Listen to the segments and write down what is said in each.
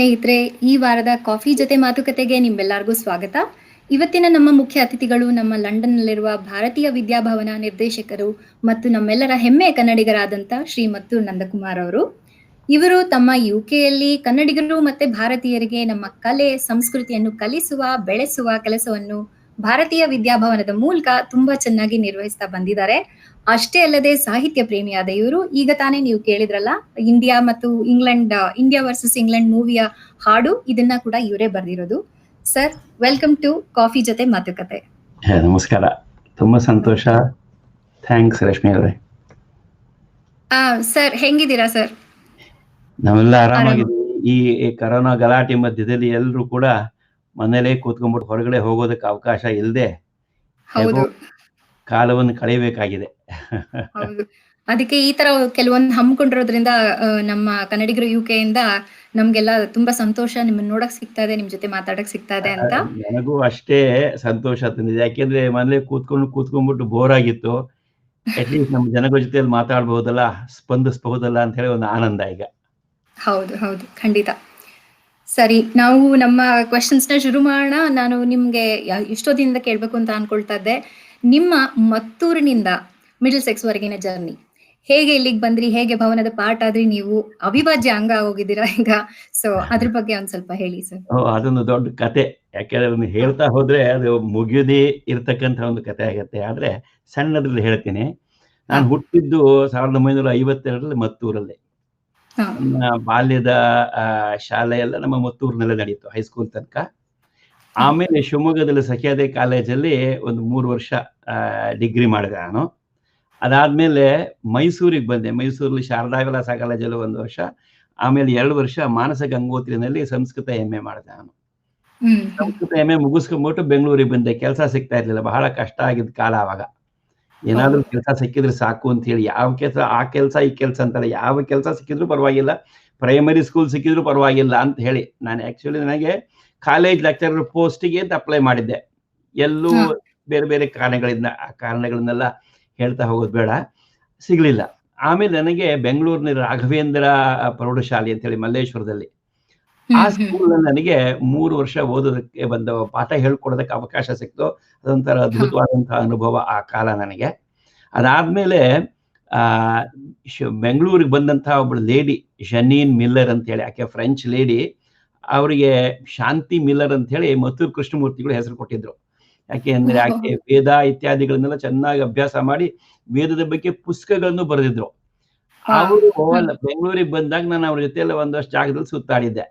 ಸ್ನೇಹಿತರೆ, ಈ ವಾರದ ಕಾಫಿ ಜೊತೆ ಮಾತುಕತೆಗೆ ನಿಮ್ಮೆಲ್ಲರಿಗೂ ಸ್ವಾಗತ. ಇವತ್ತಿನ ನಮ್ಮ ಮುಖ್ಯ ಅತಿಥಿಗಳು ನಮ್ಮ ಲಂಡನ್ನಲ್ಲಿರುವ ಭಾರತೀಯ ವಿದ್ಯಾಭವನ ನಿರ್ದೇಶಕರು ಮತ್ತು ನಮ್ಮೆಲ್ಲರ ಹೆಮ್ಮೆಯ ಕನ್ನಡಿಗರಾದಂಥ ಶ್ರೀ ಮತ್ತೂರ್ ನಂದಕುಮಾರ್ ಅವರು. ಇವರು ತಮ್ಮ ಯುಕೆಯಲ್ಲಿ ಕನ್ನಡಿಗರು ಮತ್ತೆ ಭಾರತೀಯರಿಗೆ ನಮ್ಮ ಕಲೆ ಸಂಸ್ಕೃತಿಯನ್ನು ಕಲಿಸುವ ಬೆಳೆಸುವ ಕೆಲಸವನ್ನು ಭಾರತೀಯ ವಿದ್ಯಾಭವನದ ಮೂಲಕ ತುಂಬಾ ಚೆನ್ನಾಗಿ ನಿರ್ವಹಿಸ್ತಾ ಬಂದಿದ್ದಾರೆ. ಅಷ್ಟೇ ಅಲ್ಲದೆ ಸಾಹಿತ್ಯ ಪ್ರೇಮಿಯಾದ ಇವರು ಈಗ ತಾನೇ ನೀವು ಕೇಳಿದ್ರಲ್ಲ, ಇಂಡಿಯಾ ವರ್ಸಸ್ ಇಂಗ್ಲೆಂಡ್ ಮೂವಿಯ ಹಾಡು, ಇದನ್ನ ಕೂಡ ಇವರೇ ಬರ್ದಿರೋದು. ಸರ್, ವೆಲ್ಕಮ್ ಟು ಕಾಫಿ ಜೊತೆ ಮಾತುಕತೆ. ನಮಸ್ಕಾರ, ತುಂಬಾ ಸಂತೋಷ. ಥ್ಯಾಂಕ್ಸ್ ರಶ್ಮಿ ಅವರೇ. ಸರ್, ಹೆಂಗಿದ್ದೀರಾ ಸರ್? ನಾವೆಲ್ಲ ಆರಾಮಾಗಿದ್ದೀವಿ. ಈ ಕರೋನಾ ಗಲಾಟೆ ಮಧ್ಯದಲ್ಲಿ ಎಲ್ಲರೂ ಕೂಡ ಮನೇಲೇ ಕೂತ್ಕೊಂಡ್ಬಿಟ್ಟು ಹೊರಗಡೆ ಹೋಗೋದಕ್ಕೆ ಅವಕಾಶ ಇಲ್ಲದೆ ಕಾಲವನ್ನು ಕಳೆಯಬೇಕಾಗಿದೆ. ಅದಕ್ಕೆ ಈ ತರ ಕೆಲವೊಂದು ಹಮ್ಮಿಕೊಂಡಿರೋದ್ರಿಂದ ನಮ್ಮ ಕನ್ನಡಿಗರು ಯುಕೆ ಇಂದ ನಮ್ಗೆಲ್ಲ ತುಂಬಾ ಸಂತೋಷ, ನಿಮ್ಮನ್ನ ನೋಡಕ್ ಸಿಗ್ತಾ ಇದೆ, ನಿಮ್ ಜೊತೆ ಮಾತಾಡಕ್ ಸಿಗ್ತಾ ಇದೆ ಅಂತ. ನನಗೂ ಅಷ್ಟೇ ಸಂತೋಷ ತಂದಿದೆ. ಯಾಕೆಂದ್ರೆ ಮನೇಲಿ ಕೂತ್ಕೊಂಡ್ಬಿಟ್ಟು ಬೋರ್ ಆಗಿತ್ತು. ಅಟ್ಲೀಸ್ಟ್ ನಮ್ಮ ಜನಗಳ ಜೊತೆಯಲ್ಲಿ ಮಾತಾಡ್ಬಹುದಲ್ಲ, ಸ್ಪಂದಿಸಬಹುದಲ್ಲ ಅಂತ ಹೇಳಿ ಒಂದು ಆನಂದ ಈಗ. ಹೌದು ಹೌದು, ಖಂಡಿತ. ಸರಿ, ನಾವು ನಮ್ಮ ಕ್ವೆಶನ್ಸ್ ನ ಶುರು ಮಾಡೋಣ. ನಾನು ನಿಮ್ಗೆ ಎಷ್ಟೋ ದಿನದಿಂದ ಕೇಳ್ಬೇಕು ಅಂತ ಅನ್ಕೊಳ್ತಾ ಇದ್ದೆ, ನಿಮ್ಮ ಮತ್ತೂರಿನಿಂದ ಮಿಡಲ್ ಸೆಕ್ಸ್ ವರೆಗಿನ ಜರ್ನಿ ಹೇಗೆ ಇಲ್ಲಿಗೆ ಬಂದ್ರಿ, ಹೇಗೆ ಭವನದ ಪಾರ್ಟ್ ಆದ್ರಿ, ನೀವು ಅವಿಭಾಜ್ಯ ಅಂಗ ಹೋಗಿದ್ದೀರಾ ಈಗ. ಸೊ ಅದ್ರ ಬಗ್ಗೆ ಒಂದ್ ಸ್ವಲ್ಪ ಹೇಳಿ ಸರ್. ಅದೊಂದು ದೊಡ್ಡ ಕತೆ. ಯಾಕೆಂದ್ರೆ ಅದನ್ನ ಹೇಳ್ತಾ ಹೋದ್ರೆ ಅದು ಮುಗಿಯದೇ ಇರ್ತಕ್ಕಂಥ ಒಂದು ಕತೆ ಆಗತ್ತೆ. ಆದ್ರೆ ಸಣ್ಣದ್ರಲ್ಲಿ ಹೇಳ್ತೀನಿ. ನಾನು ಹುಟ್ಟಿದ್ದು 1952ರಲ್ಲಿ ಮತ್ತೂರಲ್ಲಿ. ನನ್ನ ಬಾಲ್ಯದ ಶಾಲೆ ಎಲ್ಲ ನಮ್ಮ ಮತ್ತೂರಿನಲ್ಲೇ ನಡೀತು, ಹೈಸ್ಕೂಲ್ ತನಕ. ಆಮೇಲೆ ಶಿವಮೊಗ್ಗದಲ್ಲಿ ಸಹ್ಯಾದ್ರಿ ಕಾಲೇಜಲ್ಲಿ ಒಂದು 3 ವರ್ಷ ಡಿಗ್ರಿ ಮಾಡಿದೆ ನಾನು. ಅದಾದ್ಮೇಲೆ ಮೈಸೂರಿಗೆ ಬಂದೆ. ಮೈಸೂರಲ್ಲಿ ಶಾರದಾ ವಿಲಾಸ ಕಾಲೇಜಲ್ಲಿ 1 ವರ್ಷ, ಆಮೇಲೆ 2 ವರ್ಷ ಮಾನಸ ಗಂಗೋತ್ರಿನಲ್ಲಿ ಸಂಸ್ಕೃತ MA ಮಾಡಿದೆ ನಾನು. ಸಂಸ್ಕೃತ MA ಮುಗಿಸ್ಕೊಂಡ್ಬಿಟ್ಟು ಬೆಂಗಳೂರಿಗೆ ಬಂದೆ. ಕೆಲಸ ಸಿಗ್ತಾ ಇರ್ಲಿಲ್ಲ, ಬಹಳ ಕಷ್ಟ ಆಗಿದ್ದ ಕಾಲ ಅವಾಗ. ಏನಾದ್ರೂ ಕೆಲಸ ಸಿಕ್ಕಿದ್ರೆ ಸಾಕು ಅಂತ ಹೇಳಿ, ಯಾವ ಕೆಲಸ ಆ ಕೆಲಸ ಈ ಕೆಲಸ ಅಂತಲ್ಲ, ಯಾವ ಕೆಲಸ ಸಿಕ್ಕಿದ್ರು ಪರವಾಗಿಲ್ಲ, ಪ್ರೈಮರಿ ಸ್ಕೂಲ್ ಸಿಕ್ಕಿದ್ರು ಪರವಾಗಿಲ್ಲ ಅಂತ ಹೇಳಿ ನಾನು ಆಕ್ಚುಲಿ ನನಗೆ ಕಾಲೇಜ್ ಲೆಕ್ಚರರ್ ಪೋಸ್ಟಿಗೆ ಅಂತ ಅಪ್ಲೈ ಮಾಡಿದ್ದೆ. ಎಲ್ಲೂ ಬೇರೆ ಬೇರೆ ಕಾರಣಗಳನ್ನೆಲ್ಲ ಹೇಳ್ತಾ ಹೋಗೋದು ಬೇಡ, ಸಿಗ್ಲಿಲ್ಲ. ಆಮೇಲೆ ನನಗೆ ಬೆಂಗಳೂರಿನ ರಾಘವೇಂದ್ರ ಪ್ರೌಢಶಾಲೆ ಅಂತ ಹೇಳಿ ಮಲ್ಲೇಶ್ವರದಲ್ಲಿ, ಆ ಸ್ಕೂಲಲ್ಲಿ ನನಗೆ 3 ವರ್ಷ ಓದೋದಕ್ಕೆ ಬಂದ ಪಾಠ ಹೇಳ್ಕೊಡೋದಕ್ಕೆ ಅವಕಾಶ ಸಿಕ್ತು. ಅದೊಂಥರ ಅದ್ಭುತವಾದಂತಹ ಅನುಭವ ಆ ಕಾಲ ನನಗೆ. ಅದಾದ್ಮೇಲೆ ಬೆಂಗಳೂರಿಗೆ ಬಂದಂತಹ ಒಬ್ಬಳು ಲೇಡಿ ಜನೀನ್ ಮಿಲ್ಲರ್ ಅಂತ ಹೇಳಿ, ಆಕೆ ಫ್ರೆಂಚ್ ಲೇಡಿ. ಅವರಿಗೆ ಶಾಂತಿ ಮಿಲ್ಲರ್ ಅಂತ ಹೇಳಿ ಮತ್ತೂರು ಕೃಷ್ಣಮೂರ್ತಿಗಳು ಹೆಸರು ಕೊಟ್ಟಿದ್ರು. ಯಾಕೆ ಅಂದ್ರೆ ಆಕೆ ವೇದ ಇತ್ಯಾದಿಗಳನ್ನೆಲ್ಲ ಚೆನ್ನಾಗಿ ಅಭ್ಯಾಸ ಮಾಡಿ ವೇದದ ಬಗ್ಗೆ ಪುಸ್ತಕಗಳನ್ನು ಬರೆದಿದ್ರು. ಅವರು ಬೆಂಗಳೂರಿಗೆ ಬಂದಾಗ ನಾನು ಅವ್ರ ಜೊತೆಲ್ಲ ಒಂದಷ್ಟು ಜಾಗದಲ್ಲಿ ಸುತ್ತಾಡಿದ್ದೆ.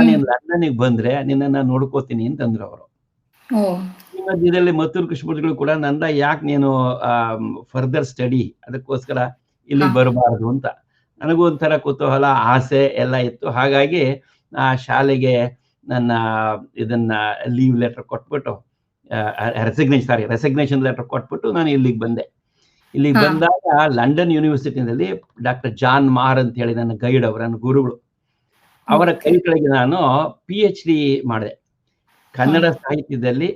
ನೀನ್ ಲಂಡನ್ನಿಗೆ ಬಂದ್ರೆ ನಿನ್ನ ನೋಡ್ಕೋತೀನಿ ಅಂತಂದ್ರು ಅವರು. ಈ ಮಧ್ಯದಲ್ಲಿ ಮತ್ತೂರು ಕೃಷ್ಣಮೂರ್ತಿಗಳು ಕೂಡ ಯಾಕೆ ನೀನು ಫರ್ದರ್ ಸ್ಟಡಿ, ಅದಕ್ಕೋಸ್ಕರ ಇಲ್ಲಿ ಬರಬಾರದು ಅಂತ. ನನಗೂ ಒಂಥರ ಕುತೂಹಲ, ಆಸೆ ಎಲ್ಲ ಇತ್ತು. ಹಾಗಾಗಿ ಆ ಶಾಲೆಗೆ ನನ್ನ ಇದನ್ನ ಲೀವ್ ಲೆಟರ್ ಕೊಟ್ಬಿಟ್ಟು, ರೆಸಿಗ್ನೇಷನ್ ಲೆಟರ್ ಕೊಟ್ಬಿಟ್ಟು ನಾನು ಇಲ್ಲಿಗೆ ಬಂದೆ. ಇಲ್ಲಿಗೆ ಬಂದಾಗ ಲಂಡನ್ ಯೂನಿವರ್ಸಿಟಿನಲ್ಲಿ ಡಾಕ್ಟರ್ ಜಾನ್ ಮಾರ್ ಅಂತ ಹೇಳಿ ನನ್ನ ಗೈಡ್, ಅವರ ನನ್ನ ಗುರುಗಳು, ಅವರ ಕೈ ಕೆಳಗೆ ನಾನು PhD ಮಾಡಿದೆ. ಕನ್ನಡ ಸಾಹಿತ್ಯದಲ್ಲಿ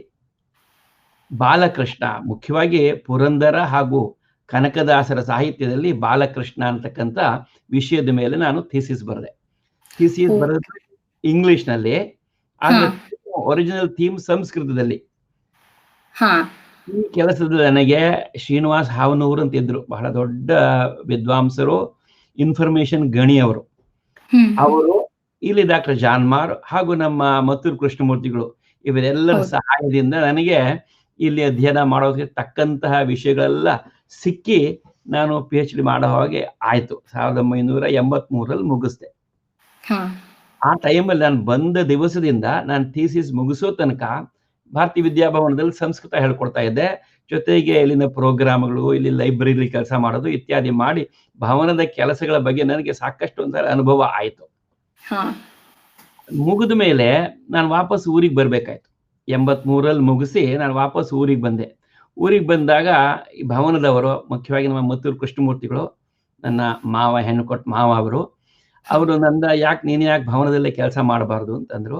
ಬಾಲಕೃಷ್ಣ, ಮುಖ್ಯವಾಗಿ ಪುರಂದರ ಹಾಗೂ ಕನಕದಾಸರ ಸಾಹಿತ್ಯದಲ್ಲಿ ಬಾಲಕೃಷ್ಣ ಅಂತಕ್ಕಂಥ ವಿಷಯದ ಮೇಲೆ ನಾನು ಥೀಸಿಸ್ ಬರೆದೆ. ಇಂಗ್ಲಿಷ್ ನಲ್ಲಿ, ಒರಿಜಿನಲ್ ಥೀಮ್ ಸಂಸ್ಕೃತದಲ್ಲಿ. ಈ ಕೆಲಸದಲ್ಲಿ ನನಗೆ ಶ್ರೀನಿವಾಸ್ ಹಾವನೂರು ಅಂತ ಇದ್ರು, ಬಹಳ ದೊಡ್ಡ ವಿದ್ವಾಂಸರು, ಇನ್ಫಾರ್ಮೇಶನ್ ಗಣಿ ಅವರು. ಅವರು ಇಲ್ಲಿ ಡಾಕ್ಟರ್ ಜಾನ್ಮಾರ್ ಹಾಗೂ ನಮ್ಮ ಮತ್ತೂರು ಕೃಷ್ಣಮೂರ್ತಿಗಳು, ಇವರೆಲ್ಲರ ಸಹಾಯದಿಂದ ನನಗೆ ಇಲ್ಲಿ ಅಧ್ಯಯನ ಮಾಡೋದಕ್ಕೆ ತಕ್ಕಂತಹ ವಿಷಯಗಳೆಲ್ಲ ಸಿಕ್ಕಿ ನಾನು PhD ಮಾಡೋ ಹಾಗೆ ಆಯ್ತು. 1983ರಲ್ಲಿ ಮುಗಿಸ್ದೆ. ಆ ಟೈಮಲ್ಲಿ ನಾನು ಬಂದ ದಿವಸದಿಂದ ನಾನು ಥೀಸಿಸ್ ಮುಗಿಸೋ ತನಕ ಭಾರತೀಯ ವಿದ್ಯಾಭವನದಲ್ಲಿ ಸಂಸ್ಕೃತ ಹೇಳ್ಕೊಡ್ತಾ ಇದ್ದೆ. ಜೊತೆಗೆ ಇಲ್ಲಿನ ಪ್ರೋಗ್ರಾಮ್ಗಳು, ಇಲ್ಲಿ ಲೈಬ್ರರಿ ಕೆಲಸ ಮಾಡೋದು ಇತ್ಯಾದಿ ಮಾಡಿ ಭವನದ ಕೆಲಸಗಳ ಬಗ್ಗೆ ನನಗೆ ಸಾಕಷ್ಟು ಒಂಥರ ಅನುಭವ ಆಯ್ತು. ಮುಗಿದ ಮೇಲೆ ನಾನು ವಾಪಸ್ ಊರಿಗೆ ಬರ್ಬೇಕಾಯ್ತು. 83ರಲ್ಲಿ ಮುಗಿಸಿ ನಾನು ವಾಪಸ್ ಊರಿಗೆ ಬಂದೆ. ಊರಿಗೆ ಬಂದಾಗ ಈ ಭವನದವರು, ಮುಖ್ಯವಾಗಿ ನಮ್ಮ ಮತ್ತೂರು ಕೃಷ್ಣಮೂರ್ತಿಗಳು, ನನ್ನ ಮಾವ, ಹೆಣ್ಣು ಕೊಟ್ಟ ಮಾವ ಅವರು ನೀನು ಯಾಕೆ ಭವನದಲ್ಲೇ ಕೆಲಸ ಮಾಡಬಾರ್ದು ಅಂತಂದ್ರು.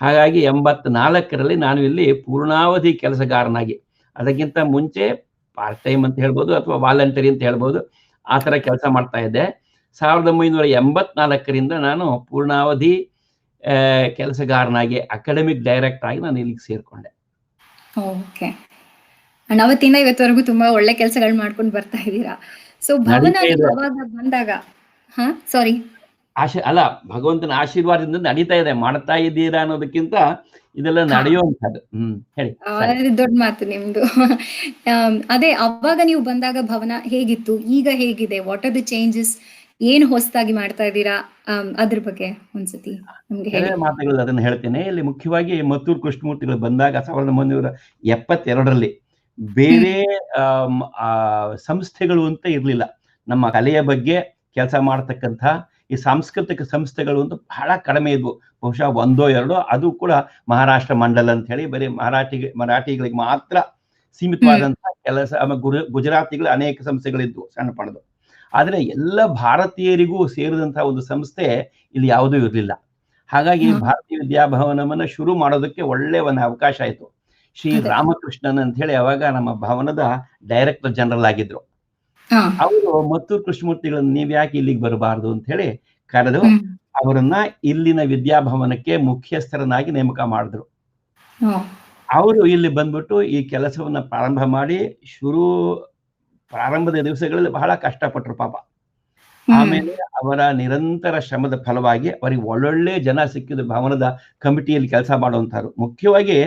ಹಾಗಾಗಿ 84ರಲ್ಲಿ ನಾನು ಇಲ್ಲಿ ಪೂರ್ಣಾವಧಿ ಕೆಲಸಗಾರನಾಗಿ, ಅದಕ್ಕಿಂತ ಮುಂಚೆ ಪಾರ್ಟ್ ಟೈಮ್ ಅಂತ ಹೇಳ್ಬೋದು ಅಥವಾ ವಾಲಂಟರಿ ಅಂತ ಹೇಳ್ಬೋದು, ಆ ಥರ ಕೆಲಸ ಮಾಡ್ತಾ ಇದ್ದೆ. 1984ರಿಂದ ನಾನು ಪೂರ್ಣಾವಧಿ ಕೆಲಸಗಾರನಾಗಿ ಅಕಾಡೆಮಿಕ್ ಡೈರೆಕ್ಟರ್ ಆಗಿ ನಾನು ಇಲ್ಲಿಗೆ ಸೇರ್ಕೊಂಡೆ. ಓಕೆ. ಅಂಡ್ ಅವತ್ತಿಂದ ಇವತ್ತವರೆಗೂ ತುಂಬಾ ಒಳ್ಳೆ ಕೆಲಸಗಳು ಮಾಡ್ಕೊಂಡು ಬರ್ತಾ ಇದ್ದೀರಾ. ಸೊ ಭವನ ನಡೀತಾ ನೀವು ಇದೆ. ಅವಾಗ ಬಂದಾಗ ಸಾರಿ ಅಲ್ಲ, ಭಗವಂತನ ಆಶೀರ್ವಾದದಿಂದ ನಡೀತಾ ಇದೆ. ಮಾಡ್ತಾ ಇದ್ದೀರಾ ಅನ್ನೋದಕ್ಕಿಂತ ಇದೆಲ್ಲ ನಡೆಯುವಂಥದ್ದು. ಹೇಳಿ. ದೊಡ್ಡ ಮಾತು ನಿಮ್ದು. ಅದೇ ಅವಾಗ ನೀವು ಬಂದಾಗ ಭವನ ಹೇಗಿತ್ತು, ಈಗ ಹೇಗಿದೆ, ವಾಟ್ ಆರ್ ದ ಚೇಂಜಸ್, ಏನು ಹೊಸದಾಗಿ ಮಾಡ್ತಾ ಇದ್ದೀರಾ, ಅದ್ರ ಬಗ್ಗೆ ಒಂದ್ಸತಿ ನಮ್ಗೆ ಹೇಳಿ. ಮಾತುಗಳು ಅದನ್ನ ಹೇಳ್ತೇನೆ. ಇಲ್ಲಿ ಮುಖ್ಯವಾಗಿ ಮತ್ತೂರು ಕೃಷ್ಣಮೂರ್ತಿಗಳು ಬಂದಾಗ 1972ರಲ್ಲಿ ಬೇರೆ ಸಂಸ್ಥೆಗಳು ಅಂತ ಇರ್ಲಿಲ್ಲ. ನಮ್ಮ ಕಲೆಯ ಬಗ್ಗೆ ಕೆಲಸ ಮಾಡತಕ್ಕಂಥ ಈ ಸಾಂಸ್ಕೃತಿಕ ಸಂಸ್ಥೆಗಳು ಅಂತ ಬಹಳ ಕಡಿಮೆ ಇದ್ವು. ಬಹುಶಃ 1-2, ಅದು ಕೂಡ ಮಹಾರಾಷ್ಟ್ರ ಮಂಡಲ ಅಂತ ಹೇಳಿ ಬರೀ ಮರಾಠಿಗಳಿಗೆ ಮಾತ್ರ ಸೀಮಿತವಾದಂತಹ ಕೆಲಸ. ಗುಜರಾತಿಗಳು ಅನೇಕ ಸಂಸ್ಥೆಗಳಿದ್ವು, ಸಣ್ಣ ಪಣದು. ಆದ್ರೆ ಎಲ್ಲ ಭಾರತೀಯರಿಗೂ ಸೇರಿದಂತಹ ಒಂದು ಸಂಸ್ಥೆ ಇಲ್ಲಿ ಯಾವುದೂ ಇರಲಿಲ್ಲ. ಹಾಗಾಗಿ ಭಾರತೀಯ ವಿದ್ಯಾಭವನವನ್ನ ಶುರು ಮಾಡೋದಕ್ಕೆ ಒಳ್ಳೆ ಒಂದು ಅವಕಾಶ ಆಯ್ತು. ಶ್ರೀ ರಾಮಕೃಷ್ಣನ್ ಅಂತ ಹೇಳಿ ಅವಾಗ ನಮ್ಮ ಭವನದ ಡೈರೆಕ್ಟರ್ ಜನರಲ್ ಆಗಿದ್ರು. ಅವರು ಮತ್ತೂರು ಕೃಷ್ಣಮೂರ್ತಿಗಳನ್ನ ನೀವ್ ಯಾಕೆ ಇಲ್ಲಿಗೆ ಬರಬಾರ್ದು ಅಂತ ಹೇಳಿ ಕರೆದು ಅವರನ್ನ ಇಲ್ಲಿನ ವಿದ್ಯಾಭವನಕ್ಕೆ ಮುಖ್ಯಸ್ಥರನ್ನಾಗಿ ನೇಮಕ ಮಾಡಿದ್ರು. ಅವರು ಇಲ್ಲಿ ಬಂದ್ಬಿಟ್ಟು ಈ ಕೆಲಸವನ್ನ ಪ್ರಾರಂಭ ಮಾಡಿ ಪ್ರಾರಂಭದ ದಿವಸಗಳಲ್ಲಿ ಬಹಳ ಕಷ್ಟಪಟ್ರು ಪಾಪ. ಆಮೇಲೆ ಅವರ ನಿರಂತರ ಶ್ರಮದ ಫಲವಾಗಿ ಅವರಿಗೆ ಒಳ್ಳೊಳ್ಳೆ ಜನ ಸಿಕ್ಕಿದ್ರು ಭವನದ ಕಮಿಟಿಯಲ್ಲಿ ಕೆಲಸ ಮಾಡುವಂತವ್ರು. ಮುಖ್ಯವಾಗಿ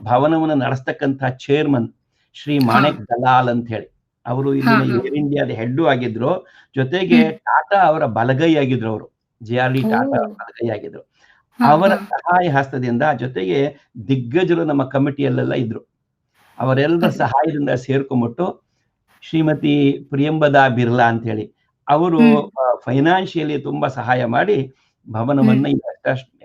ಭವನವನ್ನು ನಡೆಸ್ತಕ್ಕಂಥ ಚೇರ್ಮನ್ ಶ್ರೀ ಮಾಣಿಕ್ ದಲಾಲ್ ಅಂತ ಹೇಳಿ, ಅವರು ಇಲ್ಲಿನ ಏರ್ ಇಂಡಿಯಾದ ಹೆಡ್ ಆಗಿದ್ರು. ಜೊತೆಗೆ ಟಾಟಾ ಅವರ ಬಲಗೈ ಆಗಿದ್ರು. ಅವರು JRD ಟಾಟಾ ಅವರ ಬಲಗೈ ಆಗಿದ್ರು. ಅವರ ಸಹಾಯ ಹಸ್ತದಿಂದ, ಜೊತೆಗೆ ದಿಗ್ಗಜರು ನಮ್ಮ ಕಮಿಟಿಯಲ್ಲೆಲ್ಲ ಇದ್ರು. ಅವರೆಲ್ಲರ ಸಹಾಯದಿಂದ ಸೇರ್ಕೊಂಡ್ಬಿಟ್ಟು ಶ್ರೀಮತಿ ಪ್ರಿಯಂಬದಾ ಬಿರ್ಲಾ ಅಂತ ಹೇಳಿ ಅವರು ಫೈನಾನ್ಷಿಯಲಿ ತುಂಬಾ ಸಹಾಯ ಮಾಡಿ ಭವನವನ್ನ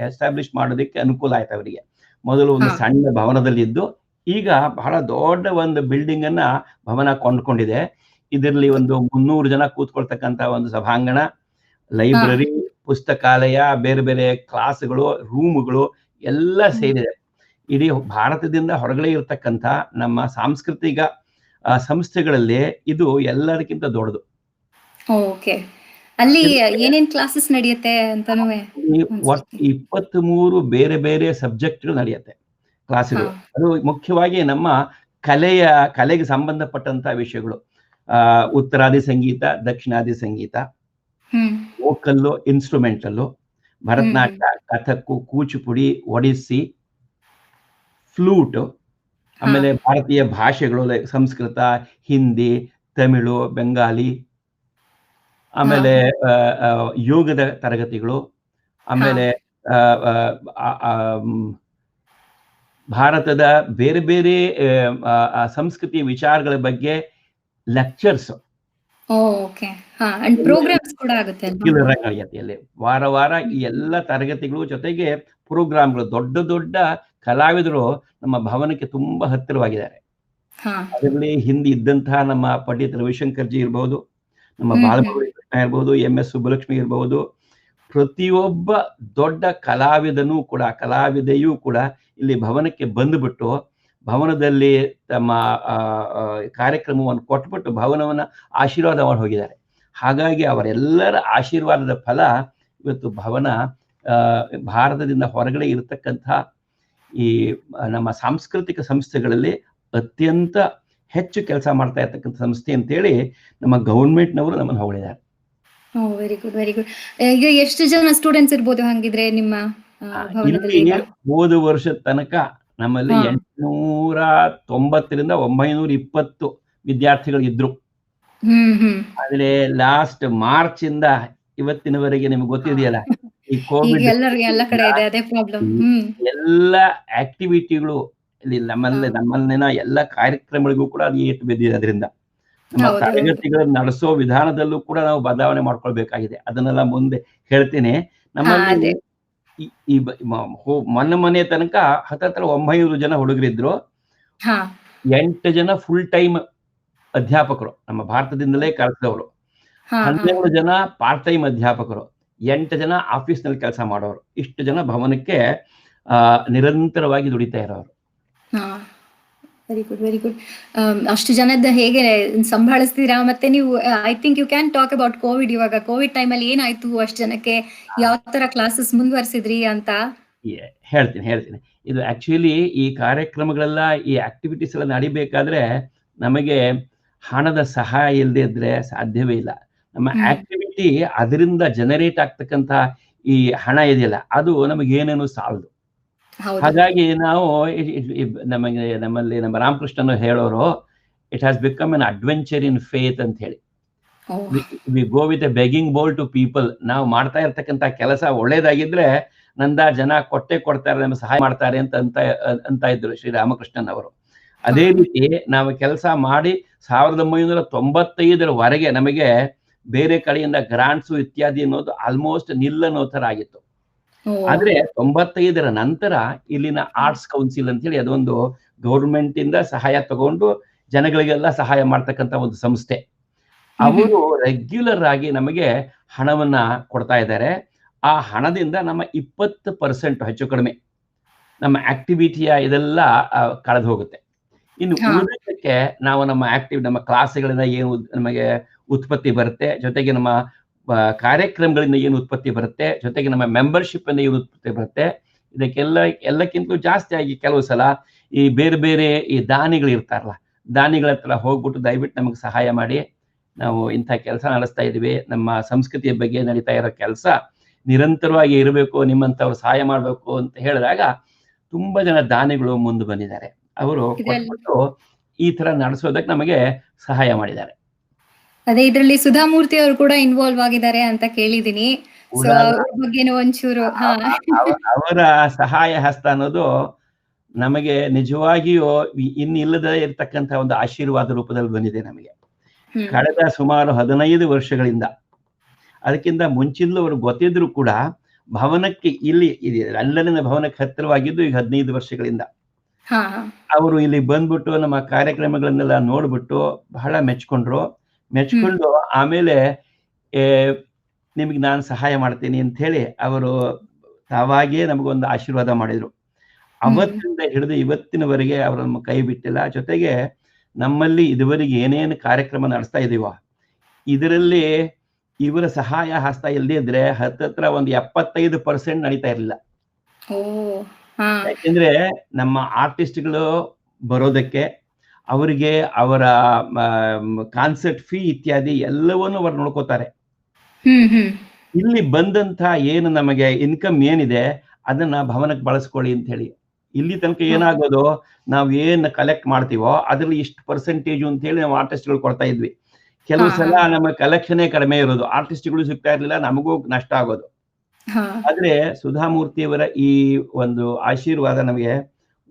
ಎಸ್ಟಾಬ್ಲಿಷ್ ಮಾಡೋದಕ್ಕೆ ಅನುಕೂಲ ಆಯ್ತು ಅವರಿಗೆ. ಮೊದಲು ಒಂದು ಸಣ್ಣ ಭವನದಲ್ಲಿದ್ದು ಈಗ ಬಹಳ ದೊಡ್ಡ ಒಂದು ಬಿಲ್ಡಿಂಗ್ ಅನ್ನ ಭವನ ಕೊಂಡ್ಕೊಂಡಿದೆ. ಇದರಲ್ಲಿ ಒಂದು 300 ಜನ ಕೂತ್ಕೊಳ್ತಕ್ಕಂತ ಒಂದು ಸಭಾಂಗಣ, ಲೈಬ್ರರಿ, ಪುಸ್ತಕಾಲಯ, ಬೇರೆ ಬೇರೆ ಕ್ಲಾಸ್ಗಳು, ರೂಮ್ಗಳು ಎಲ್ಲ ಸೇರಿದೆ. ಇಡೀ ಭಾರತದಿಂದ ಹೊರಗಡೆ ಇರತಕ್ಕಂಥ ನಮ್ಮ ಸಾಂಸ್ಕೃತಿಕ ಸಂಸ್ಥೆಗಳಲ್ಲಿ ಇದು ಎಲ್ಲದಕ್ಕಿಂತ ದೊಡ್ಡದು. ಓಕೆ. ಅಲ್ಲಿ ಏನೇನ್ ಕ್ಲಾಸಸ್ ನಡೆಯುತ್ತೆ ಅಂತಾನೂ 23 ಬೇರೆ ಬೇರೆ ಸಬ್ಜೆಕ್ಟ್ಗಳು ನಡೆಯುತ್ತೆ, ಕ್ಲಾಸ್ಗಳು. ಅದು ಮುಖ್ಯವಾಗಿ ನಮ್ಮ ಕಲೆಗೆ ಸಂಬಂಧಪಟ್ಟಂತ ವಿಷಯಗಳು. ಉತ್ತರಾದಿ ಸಂಗೀತ, ದಕ್ಷಿಣಾದಿ ಸಂಗೀತ, ವೋಕಲ್ಲು, ಇನ್ಸ್ಟ್ರೂಮೆಂಟಲ್ಲು, ಭರತನಾಟ್ಯ, ಕಥಕ್ಕು, ಕೂಚಿಪುಡಿ, ಒಡಿಸ್ಸಿ, ಫ್ಲೂಟ್, ಆಮೇಲೆ ಭಾರತೀಯ ಭಾಷೆಗಳು ಸಂಸ್ಕೃತ, ಹಿಂದಿ, ತಮಿಳು, ಬೆಂಗಾಲಿ, ಆಮೇಲೆ ಯೋಗದ ತರಗತಿಗಳು, ಆಮೇಲೆ ಭಾರತದ ಬೇರೆ ಬೇರೆ ಸಂಸ್ಕೃತಿ ವಿಚಾರಗಳ ಬಗ್ಗೆ ಲೆಕ್ಚರ್ಸ್, ನಡೆಯುತ್ತೆ. ವಾರ ವಾರ ಈ ಎಲ್ಲ ತರಗತಿಗಳು ಜೊತೆಗೆ ಪ್ರೋಗ್ರಾಮ್ಗಳು. ದೊಡ್ಡ ದೊಡ್ಡ ಕಲಾವಿದರು ನಮ್ಮ ಭವನಕ್ಕೆ ತುಂಬಾ ಹತ್ತಿರವಾಗಿದ್ದಾರೆ. ಅದರಲ್ಲಿ ಹಿಂದೆ ಇದ್ದಂತಹ ನಮ್ಮ ಪಂಡಿತ್ ರವಿಶಂಕರ್ ಜಿ ಇರ್ಬಹುದು, ನಮ್ಮ ಬಾಲಮುರಳಿ ಕೃಷ್ಣ ಇರ್ಬಹುದು, MS ಸುಬ್ಬಲಕ್ಷ್ಮಿ ಇರ್ಬಹುದು. ಪ್ರತಿಯೊಬ್ಬ ದೊಡ್ಡ ಕಲಾವಿದೆಯೂ ಕೂಡ ಇಲ್ಲಿ ಭವನಕ್ಕೆ ಬಂದುಬಿಟ್ಟು ಭವನದಲ್ಲಿ ತಮ್ಮ ಕಾರ್ಯಕ್ರಮವನ್ನು ಕೊಟ್ಬಿಟ್ಟು ಭವನವನ್ನ ಆಶೀರ್ವಾದ ಮಾಡಿ ಹೋಗಿದ್ದಾರೆ. ಹಾಗಾಗಿ ಅವರೆಲ್ಲರ ಆಶೀರ್ವಾದದ ಫಲ ಇವತ್ತು ಭವನ ಭಾರತದಿಂದ ಹೊರಗಡೆ ಇರತಕ್ಕಂಥ ಈ ನಮ್ಮ ಸಾಂಸ್ಕೃತಿಕ ಸಂಸ್ಥೆಗಳಲ್ಲಿ ಅತ್ಯಂತ ಹೆಚ್ಚು ಕೆಲಸ ಮಾಡ್ತಾ ಇರ್ತಕ್ಕಂಥ ಸಂಸ್ಥೆ ಅಂತೇಳಿ ನಮ್ಮ ಗವರ್ಮೆಂಟ್ನವರು ನಮ್ಮನ್ನು ಹೊಗಳಿದ್ದಾರೆ. Very good, very good. ಈಗ ಎಷ್ಟು ಜನ ಸ್ಟೂಡೆಂಟ್ಸ್ ಇರ್ಬೋದು ಹಂಗಿದ್ರೆ ನಿಮ್ಮ ಭವನದಲ್ಲಿ? ಹೋದ ವರ್ಷದ ತನಕ ನಮ್ಮಲ್ಲಿ 890ರಿಂದ 920 ವಿದ್ಯಾರ್ಥಿಗಳು ಇದ್ರು. ಆದ್ರೆ ಲಾಸ್ಟ್ ಮಾರ್ಚ್ ಇಂದ ಇವತ್ತಿನವರೆಗೆ ನಿಮ್ಗೆ ಗೊತ್ತಿದೆಯಲ್ಲ, ಈ ಕೋವಿಡ್ ಎಲ್ಲ ಆಕ್ಟಿವಿಟಿಗಳು ಇಲ್ಲಿ ನಮ್ಮಲ್ಲಿನ ಎಲ್ಲ ಕಾರ್ಯಕ್ರಮಗಳಿಗೂ ಕೂಡ ಅದು ಏಟು ಬಿದ್ದಿದೆ. ಅದರಿಂದ ನಮ್ಮ ತರಗತಿಗಳನ್ನು ನಡೆಸೋ ವಿಧಾನದಲ್ಲೂ ಕೂಡ ನಾವು ಬದಲಾವಣೆ ಮಾಡ್ಕೊಳ್ಬೇಕಾಗಿದೆ. ಅದನ್ನೆಲ್ಲ ಮುಂದೆ ಹೇಳ್ತೀನಿ. ನಮ್ಮಲ್ಲಿ ಈ ಮೊನ್ನೆ ತನಕ ಹತ್ರ 900 ಜನ ಹುಡುಗರಿದ್ರು. 8 ಜನ ಫುಲ್ ಟೈಮ್ ಅಧ್ಯಾಪಕರು, ನಮ್ಮ ಭಾರತದಿಂದಲೇ ಕಲಿಸಿದವರು. 12 ಜನ ಪಾರ್ಟ್ ಟೈಮ್ ಅಧ್ಯಾಪಕರು, 8 ಜನ ಆಫೀಸ್ ನಲ್ಲಿ ಕೆಲಸ ಮಾಡೋರು. ಇಷ್ಟು ಜನ ಭವನಕ್ಕೆ ನಿರಂತರವಾಗಿ ದುಡಿತಾ ಇರೋರು. Very good, very good. ಅಷ್ಟು ಜನದ ಹೇಗೆ ಸಂಭಾಳಿಸ್ತೀರಾ? ಮತ್ತೆ ನೀವು I think you can talk about covid. ಇವಾಗ ಕೋವಿಡ್ ಟೈಮಲ್ಲಿ ಏನಾಯ್ತು? ಅಷ್ಟು ಜನಕ್ಕೆ ಯಾವ ತರ ಕ್ಲಾಸಸ್ ಮುಂದುವರಿಸಿದ್ರಿ ಅಂತ? ಹೇಳ್ತೀನಿ. ಇದು ಆಕ್ಚುಲಿ ಈ ಕಾರ್ಯಕ್ರಮಗಳೆಲ್ಲ, ಈ ಆಕ್ಟಿವಿಟೀಸ್ ಎಲ್ಲ ನಡಿಬೇಕಾದ್ರೆ ನಮಗೆ ಹಣದ ಸಹಾಯ ಇಲ್ಲದೆ ಇದ್ರೆ ಸಾಧ್ಯವೇ ಇಲ್ಲ. ನಮ್ಮ ಆಕ್ಟಿವಿಟಿ ಅದರಿಂದ ಜನರೇಟ್ ಆಗ್ತಕ್ಕಂಥ ಈ ಹಣ ಇದೆಯಲ್ಲ, ಅದು ನಮಗೇನೇನು ಸಾಲದು. ಹಾಗಾಗಿ ನಾವು ನಮ್ಮಲ್ಲಿ ನಮ್ಮ ರಾಮಕೃಷ್ಣನು ಹೇಳೋರು, it has become an adventure in faith ಅಂತ ಹೇಳಿ. We go with a begging bowl to people. ನಾವು ಮಾಡ್ತಾ ಇರ್ತಕ್ಕಂಥ ಕೆಲಸ ಒಳ್ಳೇದಾಗಿದ್ರೆ ಜನ ಕೊಡ್ತಾರೆ, ನಮ್ಗೆ ಸಹಾಯ ಮಾಡ್ತಾರೆ ಅಂತ ಇದ್ರು ಶ್ರೀರಾಮಕೃಷ್ಣನ್ ಅವರು. ಅದೇ ರೀತಿ ನಾವು ಕೆಲಸ ಮಾಡಿ 1995 ನಮಗೆ ಬೇರೆ ಕಡೆಯಿಂದ ಗ್ರಾಂಟ್ಸು ಇತ್ಯಾದಿ ಅನ್ನೋದು ಆಲ್ಮೋಸ್ಟ್ ನಿಲ್ ತರ ಆಗಿತ್ತು. ಆದ್ರೆ 95 ನಂತರ ಇಲ್ಲಿನ ಆರ್ಟ್ಸ್ ಕೌನ್ಸಿಲ್ ಅಂತ ಹೇಳಿ ಅದೊಂದು ಗೌರ್ಮೆಂಟ್ ಇಂದ ಸಹಾಯ ತಗೊಂಡು ಜನಗಳಿಗೆಲ್ಲ ಸಹಾಯ ಮಾಡ್ತಕ್ಕಂಥ ಒಂದು ಸಂಸ್ಥೆ. ಅವರು ರೆಗ್ಯುಲರ್ ಆಗಿ ನಮಗೆ ಹಣವನ್ನ ಕೊಡ್ತಾ ಇದ್ದಾರೆ. ಆ ಹಣದಿಂದ ನಮ್ಮ 20% ಹೆಚ್ಚು ಕಡಿಮೆ ನಮ್ಮ ಆಕ್ಟಿವಿಟಿಯ ಇದೆಲ್ಲ ಕಳೆದು ಹೋಗುತ್ತೆ. ಇನ್ನು ಉಳಿದಕ್ಕೆ ನಾವು ನಮ್ಮ ಕ್ಲಾಸ್ಗಳಿಂದ ಏನು ನಮಗೆ ಉತ್ಪತ್ತಿ ಬರುತ್ತೆ, ಜೊತೆಗೆ ನಮ್ಮ ಕಾರ್ಯಕ್ರಮಗಳಿಂದ ಏನು ಉತ್ಪತ್ತಿ ಬರುತ್ತೆ, ಜೊತೆಗೆ ನಮ್ಮ ಮೆಂಬರ್ಶಿಪ್ ಇಂದ ಏನು ಉತ್ಪತ್ತಿ ಬರುತ್ತೆ, ಎಲ್ಲಕ್ಕಿಂತಲೂ ಜಾಸ್ತಿ ಆಗಿ ಕೆಲವು ಸಲ ಈ ಬೇರೆ ಈ ದಾನಿಗಳು ಇರ್ತಾರಲ್ಲ, ದಾನಿಗಳ ಹತ್ರ ಹೋಗ್ಬಿಟ್ಟು ದಯವಿಟ್ಟು ನಮಗೆ ಸಹಾಯ ಮಾಡಿ, ನಾವು ಇಂಥ ಕೆಲಸ ನಡೆಸ್ತಾ ಇದೀವಿ, ನಮ್ಮ ಸಂಸ್ಕೃತಿಯ ಬಗ್ಗೆ ನಡೀತಾ ಇರೋ ಕೆಲಸ ನಿರಂತರವಾಗಿ ಇರಬೇಕು, ನಿಮ್ಮಂತವ್ರು ಸಹಾಯ ಮಾಡಬೇಕು ಅಂತ ಹೇಳಿದಾಗ ತುಂಬಾ ಜನ ದಾನಿಗಳು ಮುಂದೆ ಬಂದಿದ್ದಾರೆ. ಅವರು ಕೊಟ್ಬಿಟ್ಟು ಈ ತರ ನಡೆಸೋದಕ್ಕೆ ನಮಗೆ ಸಹಾಯ ಮಾಡಿದ್ದಾರೆ. ಅದೇ ಇದರಲ್ಲಿ ಸುಧಾಮೂರ್ತಿ ಅವರು ಕೂಡ ಇನ್ವಾಲ್ವ್ ಆಗಿದ್ದಾರೆ ಅಂತ ಕೇಳಿದೀನಿ. ಒಂಚೂರು ಅವರ ಸಹಾಯ ಹಸ್ತ ಅನ್ನೋದು ನಮಗೆ ನಿಜವಾಗಿಯೂ ಇನ್ನಿಲ್ಲದೆ ಇರ್ತಕ್ಕಂಥ ಒಂದು ಆಶೀರ್ವಾದ ರೂಪದಲ್ಲಿ ಬಂದಿದೆ ನಮಗೆ. ಕಳೆದ ಸುಮಾರು 15 ವರ್ಷಗಳಿಂದ, ಅದಕ್ಕಿಂತ ಮುಂಚಿಂದಲೂ ಅವರು ಗೊತ್ತಿದ್ರು ಕೂಡ ಭವನಕ್ಕೆ ಇಲ್ಲಿ ಲಂಡನ್ನಿನ ಭವನಕ್ಕೆ ಹತ್ತಿರವಾಗಿದ್ದು ಈಗ 15 ವರ್ಷಗಳಿಂದ ಅವರು ಇಲ್ಲಿ ಬಂದ್ಬಿಟ್ಟು ನಮ್ಮ ಕಾರ್ಯಕ್ರಮಗಳನ್ನೆಲ್ಲ ನೋಡ್ಬಿಟ್ಟು ಬಹಳ ಮೆಚ್ಕೊಂಡು ಆಮೇಲೆ ನಿಮಗೆ ನಾನು ಸಹಾಯ ಮಾಡ್ತೀನಿ ಅಂತ ಹೇಳಿ ಅವರು ತಾವಾಗೇ ನಮಗೊಂದು ಆಶೀರ್ವಾದ ಮಾಡಿದ್ರು. ಅವತ್ತಿಂದ ಹಿಡಿದು ಇವತ್ತಿನವರೆಗೆ ಅವರು ನಮ್ಮ ಕೈ ಬಿಟ್ಟಿಲ್ಲ. ಜೊತೆಗೆ ನಮ್ಮಲ್ಲಿ ಇದುವರೆಗೆ ಏನೇನು ಕಾರ್ಯಕ್ರಮ ನಡೆಸ್ತಾ ಇದೀವೋ ಇದರಲ್ಲಿ ಇವರ ಸಹಾಯ ಹಸ್ತ ಇಲ್ಲದೆ ಇದ್ರೆ ಹತ್ತತ್ರ ಒಂದು 75% ನಡೀತಾ ಇರಲಿಲ್ಲ. ಯಾಕೆಂದ್ರೆ ನಮ್ಮ ಆರ್ಟಿಸ್ಟ್ಗಳು ಬರೋದಕ್ಕೆ, ಅವರಿಗೆ ಅವರ ಕಾನ್ಸರ್ಟ್ ಫೀ ಇತ್ಯಾದಿ ಎಲ್ಲವನ್ನೂ ಅವರು ನೋಡ್ಕೋತಾರೆ. ಇಲ್ಲಿ ಬಂದಂತ ಏನು ನಮಗೆ ಇನ್ಕಮ್ ಏನಿದೆ ಅದನ್ನ ಭವನಕ್ಕೆ ಬಳಸ್ಕೊಳ್ಳಿ ಅಂತ ಹೇಳಿ. ಇಲ್ಲಿ ತನಕ ಏನಾಗೋದು, ನಾವ್ ಏನ್ ಕಲೆಕ್ಟ್ ಮಾಡ್ತೀವೋ ಅದ್ರಲ್ಲಿ ಇಷ್ಟು ಪರ್ಸೆಂಟೇಜು ಅಂತ ಹೇಳಿ ನಾವು ಆರ್ಟಿಸ್ಟ್ಗಳು ಕೊಡ್ತಾ ಇದ್ವಿ. ಕೆಲವು ಸಲ ನಮ್ಮ ಕಲೆಕ್ಷನೇ ಕಡಿಮೆ ಇರೋದು, ಆರ್ಟಿಸ್ಟ್ಗಳು ಸಿಗ್ತಾ ಇರ್ಲಿಲ್ಲ, ನಮಗೂ ನಷ್ಟ ಆಗೋದು. ಆದ್ರೆ ಸುಧಾಮೂರ್ತಿಯವರ ಈ ಒಂದು ಆಶೀರ್ವಾದ ನಮಗೆ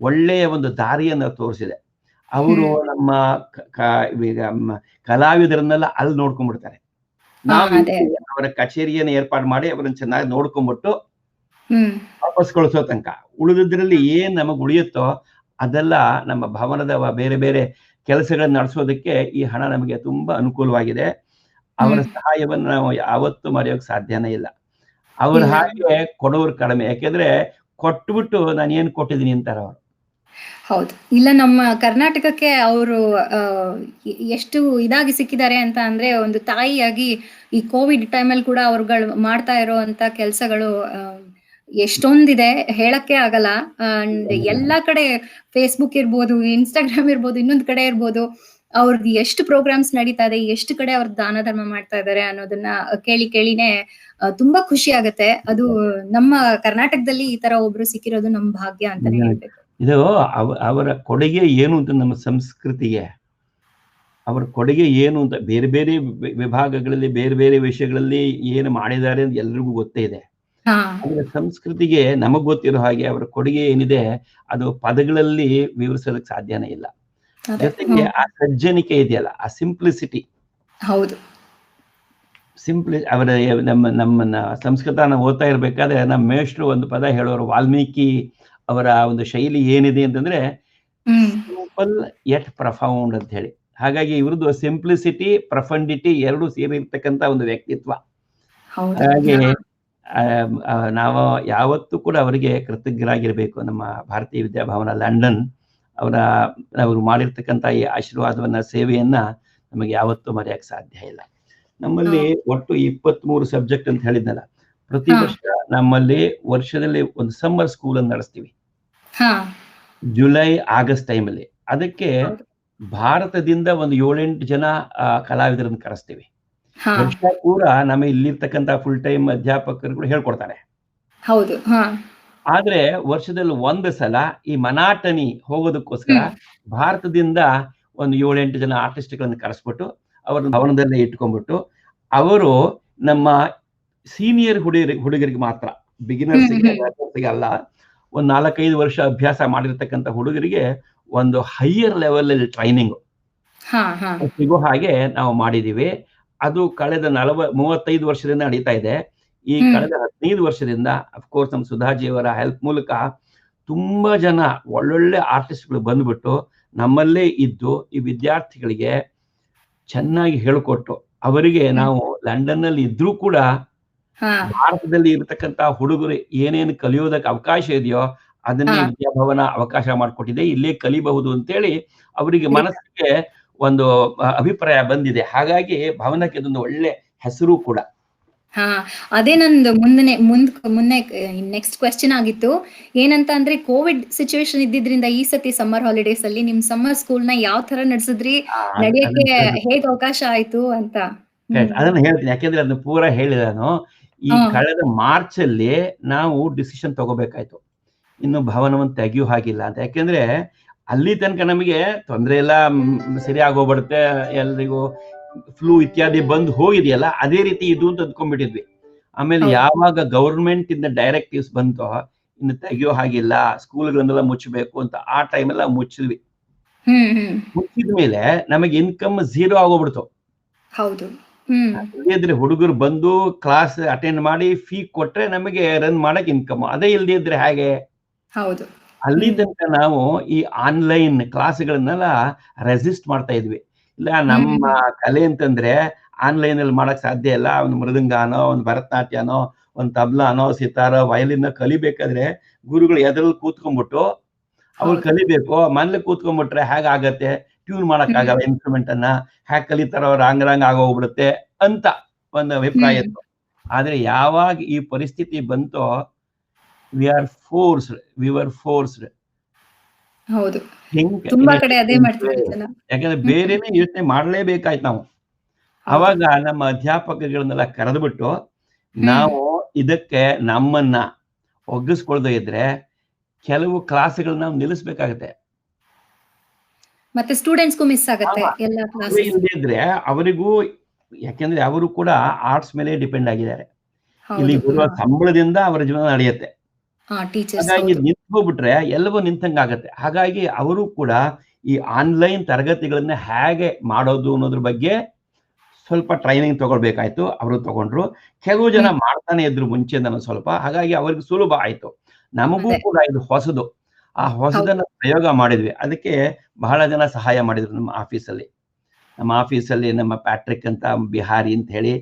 ಒಳ್ಳೆಯ ಒಂದು ದಾರಿಯನ್ನು ತೋರಿಸಿದೆ. ಅವರು ನಮ್ಮ ಕಲಾವಿದರನ್ನೆಲ್ಲ ಅಲ್ಲಿ ನೋಡ್ಕೊಂಡ್ಬಿಡ್ತಾರೆ. ನಾವು ಅವರ ಕಚೇರಿಯನ್ನು ಏರ್ಪಾಡು ಮಾಡಿ ಅವರನ್ನ ಚೆನ್ನಾಗಿ ನೋಡ್ಕೊಂಡ್ಬಿಟ್ಟು ವಾಪಸ್ ಕಳಿಸೋ ತನಕ ಉಳಿದಿದ್ರಲ್ಲಿ ಏನ್ ನಮಗ್ ಉಳಿಯುತ್ತೋ ಅದೆಲ್ಲ ನಮ್ಮ ಭವನದ ಬೇರೆ ಬೇರೆ ಕೆಲಸಗಳನ್ನ ನಡೆಸೋದಕ್ಕೆ ಈ ಹಣ ನಮಗೆ ತುಂಬಾ ಅನುಕೂಲವಾಗಿದೆ. ಅವರ ಸಹಾಯವನ್ನು ನಾವು ಯಾವತ್ತೂ ಮರೆಯೋಕ್ ಸಾಧ್ಯನೇ ಇಲ್ಲ. ಅವ್ರ ಹಾಗೆ ಕೊಡೋರು ಕಡಿಮೆ, ಯಾಕೆಂದ್ರೆ ಕೊಟ್ಬಿಟ್ಟು ನಾನು ಏನ್ ಕೊಟ್ಟಿದ್ದೀನಿ ಅಂತಾರ ಅವರು. ಹೌದು, ಇಲ್ಲ ನಮ್ಮ ಕರ್ನಾಟಕಕ್ಕೆ ಅವರು ಎಷ್ಟು ಇದಾಗಿ ಸಿಕ್ಕಿದ್ದಾರೆ ಅಂತ ಅಂದ್ರೆ, ಒಂದು ತಾಯಿಯಾಗಿ ಈ ಕೋವಿಡ್ ಟೈಮಲ್ಲಿ ಕೂಡ ಅವ್ರುಗಳು ಮಾಡ್ತಾ ಇರೋ ಅಂತ ಕೆಲಸಗಳು ಎಷ್ಟೊಂದಿದೆ, ಹೇಳಕ್ಕೆ ಆಗಲ್ಲ. ಅಂಡ್ ಎಲ್ಲಾ ಕಡೆ ಫೇಸ್ಬುಕ್ ಇರ್ಬೋದು, ಇನ್ಸ್ಟಾಗ್ರಾಮ್ ಇರ್ಬೋದು, ಇನ್ನೊಂದ್ ಕಡೆ ಇರ್ಬೋದು, ಅವ್ರದ್ದು ಎಷ್ಟು ಪ್ರೋಗ್ರಾಮ್ಸ್ ನಡೀತಾ ಇದೆ, ಎಷ್ಟು ಕಡೆ ಅವ್ರ ದಾನ ಧರ್ಮ ಮಾಡ್ತಾ ಇದ್ದಾರೆ ಅನ್ನೋದನ್ನ ಕೇಳಿನೇ ತುಂಬಾ ಖುಷಿ ಆಗತ್ತೆ. ಅದು ನಮ್ಮ ಕರ್ನಾಟಕದಲ್ಲಿ ಈ ತರ ಒಬ್ರು ಸಿಕ್ಕಿರೋದು ನಮ್ ಭಾಗ್ಯ ಅಂತಾನೆ ಹೇಳ್ಬೇಕು. ಇದು ಅವರ ಕೊಡುಗೆ ಏನು ಅಂತ ನಮ್ಮ ಸಂಸ್ಕೃತಿಗೆ, ಅವರ ಕೊಡುಗೆ ಏನು ಅಂತ ಬೇರೆ ಬೇರೆ ವಿಭಾಗಗಳಲ್ಲಿ ಬೇರೆ ಬೇರೆ ವಿಷಯಗಳಲ್ಲಿ ಏನು ಮಾಡಿದ್ದಾರೆ ಅಂತ ಎಲ್ರಿಗೂ ಗೊತ್ತೇ ಇದೆ. ಅದರ ಸಂಸ್ಕೃತಿಗೆ ನಮಗ್ ಗೊತ್ತಿರೋ ಹಾಗೆ ಅವರ ಕೊಡುಗೆ ಏನಿದೆ ಅದು ಪದಗಳಲ್ಲಿ ವಿವರಿಸೋದಕ್ಕೆ ಸಾಧ್ಯನೇ ಇಲ್ಲ. ಜೊತೆಗೆ ಆ ಸಜ್ಜನಿಕೆ ಇದೆಯಲ್ಲ, ಆ ಸಿಂಪ್ಲಿಸಿಟಿ, ಹೌದು, ಅವರ ನಮ್ಮನ್ನ ಸಂಸ್ಕೃತನ ಓದ್ತಾ ಇರ್ಬೇಕಾದ್ರೆ ನಮ್ಮ ಮೇಷ್ಟ್ರು ಒಂದು ಪದ ಹೇಳೋರು, ವಾಲ್ಮೀಕಿ ಅವರ ಒಂದು ಶೈಲಿ ಏನಿದೆ ಅಂತಂದ್ರೆ ಸಿಂಪಲ್ ಯಟ್ ಪ್ರಫೌಂಡ್ ಅಂತ ಹೇಳಿ. ಹಾಗಾಗಿ ಇವ್ರದ್ದು ಸಿಂಪ್ಲಿಸಿಟಿ, ಪ್ರಫಂಡಿಟಿ ಎರಡೂ ಸೇರಿರ್ತಕ್ಕಂಥ ಒಂದು ವ್ಯಕ್ತಿತ್ವ. ಹಾಗಾಗಿ ನಾವು ಯಾವತ್ತೂ ಕೂಡ ಅವರಿಗೆ ಕೃತಜ್ಞರಾಗಿರ್ಬೇಕು. ನಮ್ಮ ಭಾರತೀಯ ವಿದ್ಯಾಭವನ ಲಂಡನ್ ಅವರು ಮಾಡಿರ್ತಕ್ಕಂಥ ಈ ಆಶೀರ್ವಾದವನ್ನ, ಸೇವೆಯನ್ನ ನಮಗೆ ಯಾವತ್ತೂ ಮರೆಯಕ್ಕೆ ಸಾಧ್ಯ ಇಲ್ಲ. ನಮ್ಮಲ್ಲಿ ಒಟ್ಟು 23 ಸಬ್ಜೆಕ್ಟ್ ಅಂತ ಹೇಳಿದ್ನಲ್ಲ, ಪ್ರತಿ ವರ್ಷ ನಮ್ಮಲ್ಲಿ ವರ್ಷದಲ್ಲಿ ಒಂದು ಸಮ್ಮರ್ ಸ್ಕೂಲ್ ಅನ್ನು ನಡೆಸ್ತೀವಿ, ಜುಲೈ ಆಗಸ್ಟ್ ಟೈಮಲ್ಲಿ. ಅದಕ್ಕೆ ಭಾರತದಿಂದ ಒಂದು 7-8 ಜನ ಕಲಾವಿದರನ್ನು ಕರೆಸ್ತೀವಿ. ವರ್ಷ ಪೂರ ನಮ್ಮ ಇಲ್ಲಿರ್ತಕ್ಕಂಥ ಫುಲ್ ಟೈಮ್ ಅಧ್ಯಾಪಕರುಗಳು ಹೇಳ್ಕೊಡ್ತಾರೆ. ಹೌದು. ಆದ್ರೆ ವರ್ಷದಲ್ಲಿ ಒಂದು ಸಲ ಈ ಮನಾಟನಿ ಹೋಗೋದಕ್ಕೋಸ್ಕರ ಭಾರತದಿಂದ ಒಂದು 7-8 ಜನ ಆರ್ಟಿಸ್ಟ್ಗಳನ್ನು ಕರೆಸ್ಬಿಟ್ಟು ಅವ್ರನ್ನ ಭವನದಲ್ಲೇ ಇಟ್ಕೊಂಡ್ಬಿಟ್ಟು, ಅವರು ನಮ್ಮ ಸೀನಿಯರ್ ಹುಡುಗರಿಗೆ ಮಾತ್ರ, ಬಿಗಿನರ್ಸ್ಗೆ ಅಲ್ಲ, ಒಂದು 4-5 ವರ್ಷ ಅಭ್ಯಾಸ ಮಾಡಿರ್ತಕ್ಕಂಥ ಹುಡುಗರಿಗೆ ಒಂದು ಹೈಯರ್ ಲೆವೆಲ್ ಅಲ್ಲಿ ಟ್ರೈನಿಂಗ್ ಸಿಗೋ ಹಾಗೆ ನಾವು ಮಾಡಿದೀವಿ. ಅದು ಕಳೆದ 35 ವರ್ಷದಿಂದ ನಡೀತಾ ಇದೆ. ಈ ಕಳೆದ 15 ವರ್ಷದಿಂದ ಅಫ್ಕೋರ್ಸ್ ನಮ್ಮ ಸುಧಾಜಿಯವರ ಹೆಲ್ಪ್ ಮೂಲಕ ತುಂಬಾ ಜನ ಒಳ್ಳೊಳ್ಳೆ ಆರ್ಟಿಸ್ಟ್ಗಳು ಬಂದ್ಬಿಟ್ಟು ನಮ್ಮಲ್ಲೇ ಇದ್ದು ಈ ವಿದ್ಯಾರ್ಥಿಗಳಿಗೆ ಚೆನ್ನಾಗಿ ಹೇಳ್ಕೊಟ್ಟು, ಅವರಿಗೆ ನಾವು ಲಂಡನ್ ನಲ್ಲಿ ಇದ್ರೂ ಕೂಡ ಭಾರತದಲ್ಲಿ ಇರತಕ್ಕಂತ ಹುಡುಗರು ಏನೇನು ಕಲಿಯೋದಕ್ಕೆ ಅವಕಾಶ ಇದೆಯೋ ಅದನ್ನೇ ವಿದ್ಯಾಭವನ ಅವಕಾಶ ಮಾಡಿಕೊಟ್ಟಿದೆ, ಇಲ್ಲೇ ಕಲಿಬಹುದು ಅಂತೇಳಿ ಅವರಿಗೆ ಮನಸ್ಸಿಗೆ ಒಂದು ಅಭಿಪ್ರಾಯ ಬಂದಿದೆ. ಹಾಗಾಗಿ ಭವನಕ್ಕೆ ಇದೊಂದು ಒಳ್ಳೆ ಹೆಸರು ಕೂಡ. ಅದೇ ನಂದು ಮುಂದೆ ನೆಕ್ಸ್ಟ್ ಕ್ವೆಶ್ಚನ್ ಆಗಿತ್ತು. ಏನಂತ ಅಂದ್ರೆ, ಕೋವಿಡ್ ಸಿಚುವೇಶನ್ ಇದ್ದಿದ್ರಿಂದ ಈ ಸತಿ ಸಮ್ಮರ್ ಹಾಲಿಡೇಸ್ ಅಲ್ಲಿ ನಿಮ್ ಸಮ್ಮರ್ ಸ್ಕೂಲ್ ನ ಯಾವ ತರ ನಡೆಸಿದ್ರಿ, ನಡೆಯಕ್ಕೆ ಹೇಗೆ ಅವಕಾಶ ಆಯ್ತು ಅಂತ? ಅದನ್ನ ಹೇಳ್ತೀನಿ, ಯಾಕೆಂದ್ರೆ ಅದನ್ನ ಪೂರ ಹೇಳಿದಾನು. ಈ ಕಳೆದ ಮಾರ್ಚ್ ಅಲ್ಲಿ ನಾವು ಡಿಸಿಷನ್ ತಗೋಬೇಕಾಯ್ತು, ಇನ್ನು ಭವನವನ್ನು ತೆಗಿಯೋ ಹಾಗಿಲ್ಲ ಅಂತ. ಯಾಕೆಂದ್ರೆ ಅಲ್ಲಿ ತನಕ ನಮಗೆ ತೊಂದರೆ ಎಲ್ಲ ಸರಿ ಆಗೋಗ್ಬಿಡುತ್ತೆ, ಎಲ್ರಿಗೂ ಫ್ಲೂ ಇತ್ಯಾದಿ ಬಂದು ಹೋಗಿದೆಯಲ್ಲ, ಅದೇ ರೀತಿ ಇದು ಅಂತ ಅಂದ್ಕೊಂಡ್ಬಿಟ್ಟಿದ್ವಿ. ಆಮೇಲೆ ಯಾವಾಗ ಗವರ್ಮೆಂಟ್ ಇಂದ ಡೈರೆಕ್ಟಿವ್ಸ್ ಬಂತೋ, ಇನ್ನು ತೆಗಿಯೋ ಹಾಗಿಲ್ಲ, ಸ್ಕೂಲ್ಗಳನ್ನೆಲ್ಲ ಮುಚ್ಚಬೇಕು ಅಂತ, ಆ ಟೈಮೆಲ್ಲ ಮುಚ್ಚಿದ್ವಿ. ಮುಚ್ಚಿದ್ಮೇಲೆ ನಮಗೆ ಇನ್ಕಮ್ 0 ಆಗೋಗ್ಬಿಡ್ತು. ಇದ್ರೆ ಹುಡುಗರು ಬಂದು ಕ್ಲಾಸ್ ಅಟೆಂಡ್ ಮಾಡಿ ಫೀ ಕೊಟ್ರೆ ನಮಗೆ ರನ್ ಮಾಡಕ್ ಇನ್ಕಮ್, ಅದೇ ಇಲ್ದೇ ಇದ್ರೆ ಹೇಗೆ? ಅಲ್ಲಿ ತನಕ ನಾವು ಈ ಆನ್ಲೈನ್ ಕ್ಲಾಸ್ಗಳನ್ನೆಲ್ಲ ರೆಸಿಸ್ಟ್ ಮಾಡ್ತಾ ಇದ್ವಿ. ಇಲ್ಲ, ನಮ್ಮ ಕಲೆ ಅಂತಂದ್ರೆ ಆನ್ಲೈನ್ ಅಲ್ಲಿ ಮಾಡಕ್ ಸಾಧ್ಯ ಇಲ್ಲ. ಒಂದು ಮೃದಂಗಾನೋ, ಒಂದು ಭರತನಾಟ್ಯನೋ, ಒಂದು ತಬ್ಲಾನೋ, ಸಿತಾರೋ, ವಯಲಿನ್ ಕಲಿಬೇಕಾದ್ರೆ ಗುರುಗಳು ಎದುರಲ್ಲಿ ಕೂತ್ಕೊಂಡ್ಬಿಟ್ಟು ಅವ್ರು ಕಲಿಬೇಕು. ಮನೇಲಿ ಕೂತ್ಕೊಂಡ್ಬಿಟ್ರೆ ಹೇಗಾಗತ್ತೆ, ಟ್ಯೂನ್ ಮಾಡಕ್ ಆಗಲ್ಲ ಇನ್ಸ್ಟ್ರೂಮೆಂಟ್ ಅನ್ನ, ಹ್ಯಾಕ್ ಕಲಿತಾರೋ ರಾಂಗ್ ಆಗೋಗ್ಬಿಡುತ್ತೆ ಅಂತ ಒಂದು ಅಭಿಪ್ರಾಯ ಇತ್ತು. ಆದ್ರೆ ಯಾವಾಗ ಈ ಪರಿಸ್ಥಿತಿ ಬಂತೋ, ವಿ ವರ್ ಫೋರ್ಸ್ಡ್. ಯಾಕಂದ್ರೆ ಬೇರೆನೆ ಯೋಚನೆ ಮಾಡ್ಲೇಬೇಕಾಯ್ತು ನಾವು. ಅವಾಗ ನಮ್ಮ ಅಧ್ಯಾಪಕಗಳನ್ನೆಲ್ಲ ಕರೆದ್ಬಿಟ್ಟು ನಾವು ಇದಕ್ಕೆ ನಮ್ಮನ್ನ ಒಗ್ಗಿಸ್ಕೊಳ್ದೇ ಇದ್ರೆ ಕೆಲವು ಕ್ಲಾಸ್ಗಳನ್ನ ನಾವು ನಿಲ್ಲಿಸ್ಬೇಕಾಗತ್ತೆ, ಮತ್ತೆ ಸ್ಟೂಡೆಂಟ್ಸ್ಗೂ ಮಿಸ್ ಆಗುತ್ತೆ ಇದ್ರೆ ಅವರಿಗೂ. ಯಾಕೆಂದ್ರೆ ಅವರು ಕೂಡ ಆರ್ಟ್ಸ್ ಮೇಲೆ ಡಿಪೆಂಡ್ ಆಗಿದ್ದಾರೆ. ಇಲ್ಲಿ ಬರುವ ಸಂಬಳದಿಂದ ಅವರ ಜೀವನ ನಡೆಯುತ್ತೆ. ಹಾಗಾಗಿ ನಿಂತು ಹೋಗ್ಬಿಟ್ರೆ ಎಲ್ಲವೂ ನಿಂತಂಗಾಗತ್ತೆ. ಹಾಗಾಗಿ ಅವರು ಕೂಡ ಈ ಆನ್ಲೈನ್ ತರಗತಿಗಳನ್ನ ಹೇಗೆ ಮಾಡೋದು ಅನ್ನೋದ್ರ ಬಗ್ಗೆ ಸ್ವಲ್ಪ ಟ್ರೈನಿಂಗ್ ತಗೊಳ್ಬೇಕಾಯ್ತು. ಅವರು ತಗೊಂಡ್ರು. ಕೆಲವು ಜನ ಮಾಡ್ತಾನೆ ಇದ್ರು ಮುಂಚೆಂದನೂ ಸ್ವಲ್ಪ, ಹಾಗಾಗಿ ಅವ್ರಿಗೆ ಸುಲಭ ಆಯ್ತು. ನಮಗೂ ಕೂಡ ಇದು ಹೊಸದು. ಆ ಹೊಸದನ್ನ ಪ್ರಯೋಗ ಮಾಡಿದ್ವಿ. ಅದಕ್ಕೆ ಬಹಳ ಜನ ಸಹಾಯ ಮಾಡಿದ್ರು ನಮ್ಮ ಆಫೀಸಲ್ಲಿ. ನಮ್ಮ ಪ್ಯಾಟ್ರಿಕ್ ಅಂತ ಬಿಹಾರಿ ಅಂತ ಹೇಳಿ,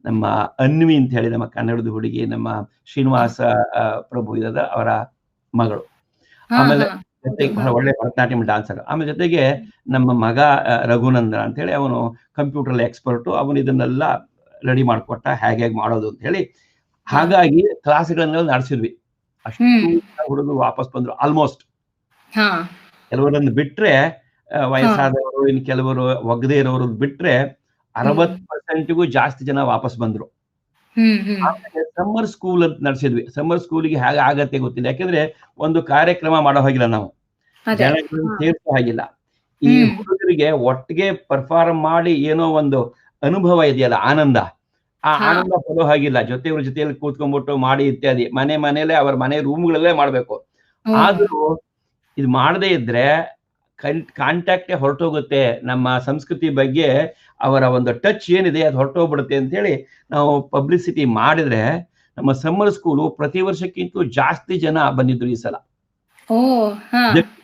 ನಮ್ಮ ಅನ್ವಿ ಅಂತ ಹೇಳಿ ನಮ್ಮ ಕನ್ನಡದ ಹುಡುಗಿ, ನಮ್ಮ ಶ್ರೀನಿವಾಸ ಪ್ರಭು ಇರದ ಅವರ ಮಗಳು. ಆಮೇಲೆ ಜೊತೆಗೆ ಬಹಳ ಒಳ್ಳೆ ಭರತನಾಟ್ಯಂ ಡಾನ್ಸರ್. ಆಮೇಲೆ ಜೊತೆಗೆ ನಮ್ಮ ಮಗ ರಘುನಂದನ ಅಂತ ಹೇಳಿ, ಅವನು ಕಂಪ್ಯೂಟರ್ ಎಕ್ಸ್ಪರ್ಟು. ಅವನು ಇದನ್ನೆಲ್ಲ ರೆಡಿ ಮಾಡ್ಕೊಟ್ಟ, ಹೇಗೆ ಮಾಡೋದು ಅಂತ ಹೇಳಿ. ಹಾಗಾಗಿ ಕ್ಲಾಸ್ಗಳನ್ನೆಲ್ಲ ನಡೆಸಿದ್ವಿ. ಅಷ್ಟು ಹುಡುಗರು ವಾಪಸ್ ಬಂದ್ರು ಆಲ್ಮೋಸ್ಟ್. ಕೆಲವರನ್ನು ಬಿಟ್ರೆ, ವಯಸ್ಸಾದವರು, ಇನ್ನು ಕೆಲವರು ಒಗದೇ ಇರೋರು ಬಿಟ್ರೆ 60% ಜಾಸ್ತಿ ಜನ ವಾಪಸ್ ಬಂದ್ರು. ಆಮೇಲೆ ಸಮ್ಮರ್ ಸ್ಕೂಲ್ ಅಂತ ನಡೆಸಿದ್ವಿ. ಸಮ್ಮರ್ ಸ್ಕೂಲಿಗೆ ಹೇಗೆ ಆಗತ್ತೆ ಗೊತ್ತಿಲ್ಲ, ಯಾಕಂದ್ರೆ ಒಂದು ಕಾರ್ಯಕ್ರಮ ಮಾಡೋ ಹಾಗಿಲ್ಲ, ನಾವು ಜನಗಳನ್ನು ಸೇರಿಸೋ ಹಾಗಿಲ್ಲ. ಈ ಹುಡುಗರಿಗೆ ಒಟ್ಟಿಗೆ ಪರ್ಫಾರ್ಮ್ ಮಾಡಿ ಏನೋ ಒಂದು ಅನುಭವ ಇದೆಯಲ್ಲ, ಆನಂದ, ಆ ಆನಂದ ಪಡೋ ಹಾಗಿಲ್ಲ. ಜೊತೆಯಲ್ಲಿ ಕೂತ್ಕೊಂಡ್ಬಿಟ್ಟು ಮಾಡಿ ಇತ್ಯಾದಿ ಮನೆಯಲ್ಲೇ ಅವರ ಮನೆ ರೂಮ್ಗಳಲ್ಲೇ ಮಾಡ್ಬೇಕು. ಆದ್ರೂ ಇದು ಮಾಡದೇ ಇದ್ರೆ ಕಾಂಟ್ಯಾಕ್ಟೇ ಹೊರಟೋಗುತ್ತೆ. ನಮ್ಮ ಸಂಸ್ಕೃತಿ ಬಗ್ಗೆ ಅವರ ಒಂದು ಟಚ್ ಏನಿದೆ ಅದು ಹೊರಟೋಗ್ಬಿಡುತ್ತೆ ಅಂತ ಹೇಳಿ ನಾವು ಪಬ್ಲಿಸಿಟಿ ಮಾಡಿದ್ರೆ, ನಮ್ಮ ಸಮ್ಮರ್ ಸ್ಕೂಲು ಪ್ರತಿ ವರ್ಷಕ್ಕಿಂತ ಜಾಸ್ತಿ ಜನ ಬಂದಿದ್ರು ಈ ಸಲ.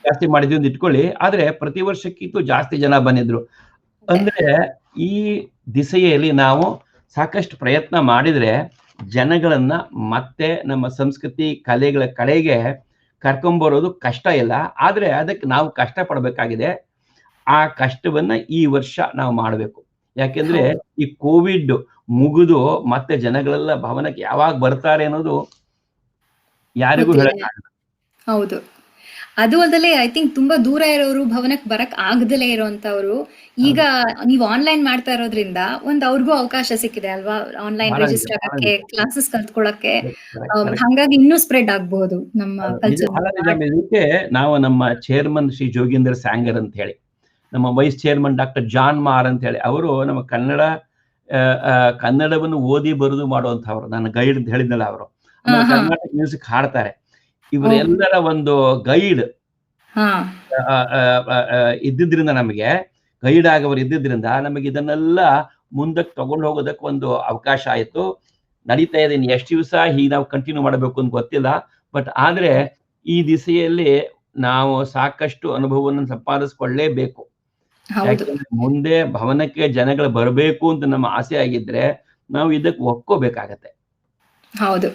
ಜಾಸ್ತಿ ಮಾಡಿದ್ವಿ ಅಂತ ಇಟ್ಕೊಳ್ಳಿ, ಆದ್ರೆ ಪ್ರತಿ ವರ್ಷಕ್ಕಿಂತ ಜಾಸ್ತಿ ಜನ ಬಂದಿದ್ರು. ಅಂದ್ರೆ ಈ ದಿಸೆಯಲ್ಲಿ ನಾವು ಸಾಕಷ್ಟು ಪ್ರಯತ್ನ ಮಾಡಿದ್ರೆ ಜನಗಳನ್ನ ಮತ್ತೆ ನಮ್ಮ ಸಂಸ್ಕೃತಿ ಕಲೆಗಳ ಕಡೆಗೆ ಕರ್ಕೊಂಬರೋದು ಕಷ್ಟ ಇಲ್ಲ. ಆದ್ರೆ ಅದಕ್ಕೆ ನಾವು ಕಷ್ಟ ಪಡಬೇಕಾಗಿದೆ. ಆ ಕಷ್ಟವನ್ನ ಈ ವರ್ಷ ನಾವು ಮಾಡಬೇಕು. ಯಾಕೆಂದ್ರೆ ಹೌದು. ಈ ಕೋವಿಡ್ ಮುಗಿದು ಮತ್ತೆ ಜನಗಳೆಲ್ಲ ಭವನಕ್ಕೆ ಯಾವಾಗ ಬರ್ತಾರೆ ಅನ್ನೋದು ಯಾರಿಗೂ ಗೊತ್ತಿಲ್ಲ. ಹೇಳಕ್ಕಾಗಲ್ಲ. ಹೌದು. ಅದು ಅಲ್ಲದೆ ಐ ಥಿಂಕ್ ತುಂಬಾ ದೂರ ಇರೋರು ಭವನಕ್ಕೆ ಬರಕ್ ಆಗದಲೇ ಇರೋಂಥವ್ರು ಈಗ ಹೌದು. ನೀವು ಆನ್ಲೈನ್ ಮಾಡ್ತಾ ಇರೋದ್ರಿಂದ ಒಂದ್ ಅವ್ರಿಗೂ ಅವಕಾಶ ಸಿಕ್ಕಿದೆ ಅಲ್ವಾ? ಆನ್ಲೈನ್ ಬಹಳ ನಿಜ, ರಿಜಿಸ್ಟರ್ ಬಹಳ ಆಗಕ್ಕೆ, ನಿಜ. ಕ್ಲಾಸಸ್ ಕಲ್ತ್ಕೊಳಕ್ಕೆ. Correct, correct. ಹಾಗಾಗಿ ಇನ್ನೂ ಸ್ಪ್ರೆಡ್ ಆಗ್ಬಹುದು ನಮ್ಮ ಇದು ಕಲ್ಚರ್. ಬಹಳ ನಿಜ. ಇದಕ್ಕೆ ನಾವು ನಮ್ಮ ಚೇರ್ಮನ್ ಶ್ರೀ ಜೋಗೀಂದ್ರ ಸ್ಯಾಂಗರ್ ಅಂತ ಹೇಳಿ, ನಮ್ಮ ವೈಸ್ ಚೇರ್ಮನ್ ಡಾಕ್ಟರ್ ಜಾನ್ ಮಾರ್ ಅಂತ ಹೇಳಿ, ಅವರು ನಮ್ಮ ಕನ್ನಡವನ್ನು ಓದಿ ಬರೆದು ಮಾಡುವಂತವ್ರು. ನನ್ನ ಗೈಡ್ ಅಂತ ಹೇಳಿದ್ನಲ್ಲ ಅವರು. ಆಮೇಲೆ ಹಾ. ಕರ್ನಾಟಕ ಮ್ಯೂಸಿಕ್ ಹಾಡ್ತಾರೆ. ಓ. ಇವರೆಲ್ಲರ ಒಂದು ಗೈಡ್ ಹಾ. ಇದ್ದಿದ್ರಿಂದ ನಮಗೆ ಗೈಡ್ ಆಗವರು ಇದ್ದಿದ್ರಿಂದ ನಮಗೆ ಇದನ್ನೆಲ್ಲ ಮುಂದಕ್ಕೆ ತಗೊಂಡು ಹೋಗೋದಕ್ಕೆ ಒಂದು ಅವಕಾಶ ಆಯಿತು. ನಡೀತಾ ಇದೆ. ಎಷ್ಟು ದಿವಸ ಹೀಗೆ ನಾವು ಕಂಟಿನ್ಯೂ ಮಾಡಬೇಕು ಅಂತ ಗೊತ್ತಿಲ್ಲ. ಬಟ್ ಆದ್ರೆ ಈ ದಿಸೆಯಲ್ಲಿ ನಾವು ಸಾಕಷ್ಟು ಅನುಭವವನ್ನು ಸಂಪಾದಿಸ್ಕೊಳ್ಳೇಬೇಕು. ಹೌದು. ಯಾಕೆಂದ್ರೆ ಮುಂದೆ ಭವನಕ್ಕೆ ಜನಗಳು ಬರಬೇಕು ಅಂತ ನಮ್ಮ ಆಸೆ ಆಗಿದ್ರೆ ನಾವು ಇದಕ್ಕೆ ಒಪ್ಕೋಬೇಕಾಗತ್ತೆ. ಹೌದು.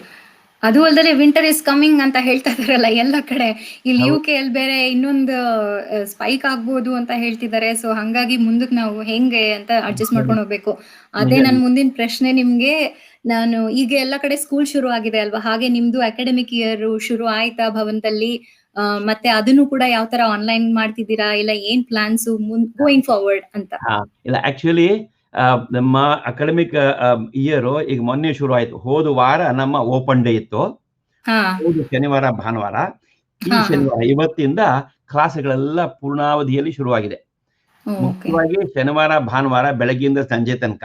ಅದು ಅಲ್ಲದೆ ವಿಂಟರ್ ಇಸ್ ಕಮಿಂಗ್ ಅಂತ ಹೇಳ್ತಾ ಇದಾರಲ್ಲ ಎಲ್ಲ ಕಡೆ. ಇಲ್ಲಿ ಹೌದು. UK ಅಲ್ಲಿ ಬೇರೆ ಇನ್ನೊಂದು ಸ್ಪೈಕ್ ಆಗ್ಬೋದು ಅಂತ ಹೇಳ್ತಿದ್ದಾರೆ. ಸೊ ಹಂಗಾಗಿ ಮುಂದಕ್ಕೆ ನಾವು ಹೆಂಗೆ ಅಂತ ಅಡ್ಜಸ್ಟ್ ಮಾಡ್ಕೊಂಡು ಹೋಗ್ಬೇಕು. ಅದೇ ನಿಜ. ನನ್ನ ಮುಂದಿನ ಪ್ರಶ್ನೆ ನಿಮ್ಗೆ. ನಾನು ಈಗ ಎಲ್ಲ ಕಡೆ ಸ್ಕೂಲ್ ಶುರು ಆಗಿದೆ ಅಲ್ವಾ? ಹಾಗೆ ನಿಮ್ದು ಅಕಾಡೆಮಿಕ್ ಇಯರ್ ಶುರು ಆಯ್ತಾ ಭವನದಲ್ಲಿ? ಮತ್ತೆ ಅದನ್ನು ಕೂಡ ಯಾವ ತರ ಆನ್ಲೈನ್ ಮಾಡ್ತಿದ್ದೀರಾ? ಇಲ್ಲ ಏನ್ ಪ್ಲಾನ್ಸ್ ಗೋಯಿಂಗ್ ಫಾರ್ವರ್ಡ್ ಅಂತ? ಇಲ್ಲ ಆಕ್ಚುಲಿ ನಮ್ಮ ಅಕಾಡೆಮಿಕ್ ಇಯರ್ ಈಗ ಮೊನ್ನೆ ಶುರು ಆಯ್ತು. ಹೋದ ವಾರ ನಮ್ಮ ಓಪನ್ ಡೇ ಇತ್ತು. ಹಾ. ಹೋದ ಶನಿವಾರ ಭಾನುವಾರ. ಈ ಹಾ. ಶನಿವಾರ ಇವತ್ತಿಂದ ಕ್ಲಾಸ್ಗಳೆಲ್ಲ ಪೂರ್ಣಾವಧಿಯಲ್ಲಿ ಶುರುವಾಗಿದೆ. ಓಕೆ. ಮುಖ್ಯವಾಗಿ ಶನಿವಾರ ಭಾನುವಾರ ಬೆಳಗ್ಗೆಯಿಂದ ಸಂಜೆ ತನಕ.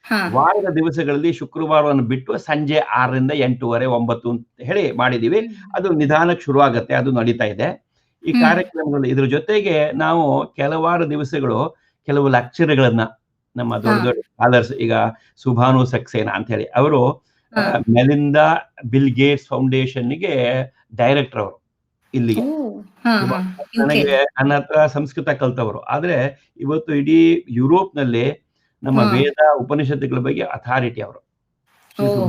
ಹಾ. ವಾರದ ದಿವಸಗಳಲ್ಲಿ ಶುಕ್ರವಾರವನ್ನು ಬಿಟ್ಟು ಸಂಜೆ 6ರಿಂದ 8:30 9 ಅಂತ ಹೇಳಿ ಮಾಡಿದೀವಿ. ಅದು ನಿಧಾನಕ್ಕೆ ಶುರು ಆಗತ್ತೆ. ಅದು ನಡೀತಾ ಇದೆ ಈ ಕಾರ್ಯಕ್ರಮಗಳು. ಇದ್ರ ಜೊತೆಗೆ ನಾವು ಕೆಲವಾರು ದಿವಸಗಳು ಕೆಲವು ಲೆಕ್ಚರ್ಗಳನ್ನ ನಮ್ಮ ದೊಡ್ಡ ದೊಡ್ಡ ಸ್ಕಾಲರ್ಸ್, ಈಗ ಸುಭಾನು ಸಕ್ಸೇನಾ ಅಂತ ಹೇಳಿ, ಅವರು ಮೆಲಿಂದಾ ಬಿಲ್ ಗೇಟ್ಸ್ ಫೌಂಡೇಶನ್ಗೆ ಡೈರೆಕ್ಟರ್ ಅವರು ಇಲ್ಲಿಗೆ. ನನಗೆ ನನ್ನ ಹತ್ರ ಸಂಸ್ಕೃತ ಕಲ್ತವರು. ಆದ್ರೆ ಇವತ್ತು ಇಡೀ ಯುರೋಪ್ ನಲ್ಲಿ ನಮ್ಮ ವೇದ ಉಪನಿಷತ್ತುಗಳ ಬಗ್ಗೆ ಅಥಾರಿಟಿ ಅವರು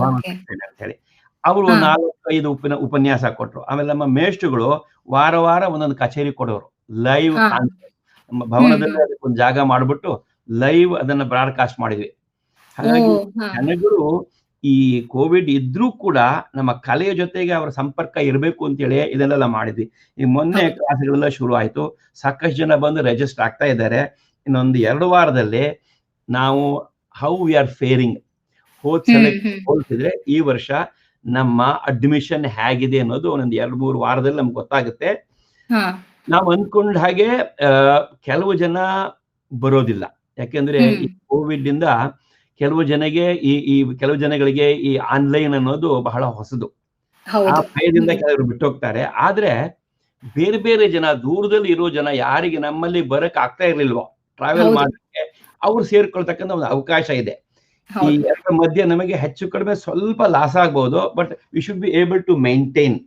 ಅಂತ ಹೇಳಿ. ಅವರು 4-5 ಉಪನ್ಯಾಸ ಕೊಟ್ರು. ಆಮೇಲೆ ನಮ್ಮ ಮೇಷ್ಟ್ರುಗಳು ವಾರ ವಾರ ಒಂದೊಂದು ಕಚೇರಿ ಕೊಡೋರು. ಲೈವ್ ಕಾನ್ಫರೆನ್ಸ್ ನಮ್ಮ ಭವನದಲ್ಲಿ ಅದಕ್ಕೆ ಒಂದು ಜಾಗ ಮಾಡ್ಬಿಟ್ಟು ಲೈವ್ ಅದನ್ನ ಬ್ರಾಡ್ಕಾಸ್ಟ್ ಮಾಡಿದ್ವಿ. ಹಾಗಾಗಿ ಜನಗಳು ಈ ಕೋವಿಡ್ ಇದ್ರೂ ಕೂಡ ನಮ್ಮ ಕಲೆಯ ಜೊತೆಗೆ ಅವರ ಸಂಪರ್ಕ ಇರಬೇಕು ಅಂತೇಳಿ ಇದನ್ನೆಲ್ಲ ಮಾಡಿದ್ವಿ. ಈ ಮೊನ್ನೆ ಕ್ಲಾಸ್ಗಳೆಲ್ಲ ಶುರು ಆಯ್ತು. ಸಾಕಷ್ಟು ಜನ ಬಂದು ರಿಜಿಸ್ಟರ್ ಆಗ್ತಾ ಇದ್ದಾರೆ. ಇನ್ನೊಂದು 2 ವಾರದಲ್ಲಿ ನಾವು ಹೌ ವಿ ಆರ್ ಫೇರಿಂಗ್ ಹೋಲಿಸಿದ್ರೆ ಈ ವರ್ಷ ನಮ್ಮ ಅಡ್ಮಿಷನ್ ಹೇಗಿದೆ ಅನ್ನೋದು ಒಂದೊಂದು 2-3 ವಾರದಲ್ಲಿ ನಮ್ಗೆ ಗೊತ್ತಾಗುತ್ತೆ. ನಾವು ಅಂದ್ಕೊಂಡ ಹಾಗೆ ಕೆಲವು ಜನ ಬರೋದಿಲ್ಲ. ಯಾಕೆಂದ್ರೆ ಈ ಕೋವಿಡ್ ಇಂದ ಕೆಲವು ಜನಗಳಿಗೆ ಈ ಆನ್ಲೈನ್ ಅನ್ನೋದು ಬಹಳ ಹೊಸದು. ಆ ಭಯದಿಂದ ಕೆಲವರು ಬಿಟ್ಟೋಗ್ತಾರೆ. ಆದ್ರೆ ಬೇರೆ ಬೇರೆ ಜನ, ದೂರದಲ್ಲಿ ಇರೋ ಜನ, ಯಾರಿಗೆ ನಮ್ಮಲ್ಲಿ ಬರಕ್ ಆಗ್ತಾ ಇರ್ಲಿಲ್ವೋ ಟ್ರಾವೆಲ್ ಮಾಡಕ್ಕೆ, ಅವ್ರು ಸೇರ್ಕೊಳ್ತಕ್ಕಂಥ ಒಂದು ಅವಕಾಶ ಇದೆ. ಈ ಎರಡರ ಮಧ್ಯೆ ನಮಗೆ ಹೆಚ್ಚು ಕಡಿಮೆ ಸ್ವಲ್ಪ ಲಾಸ್ ಆಗ್ಬಹುದು. But we should be able to maintain.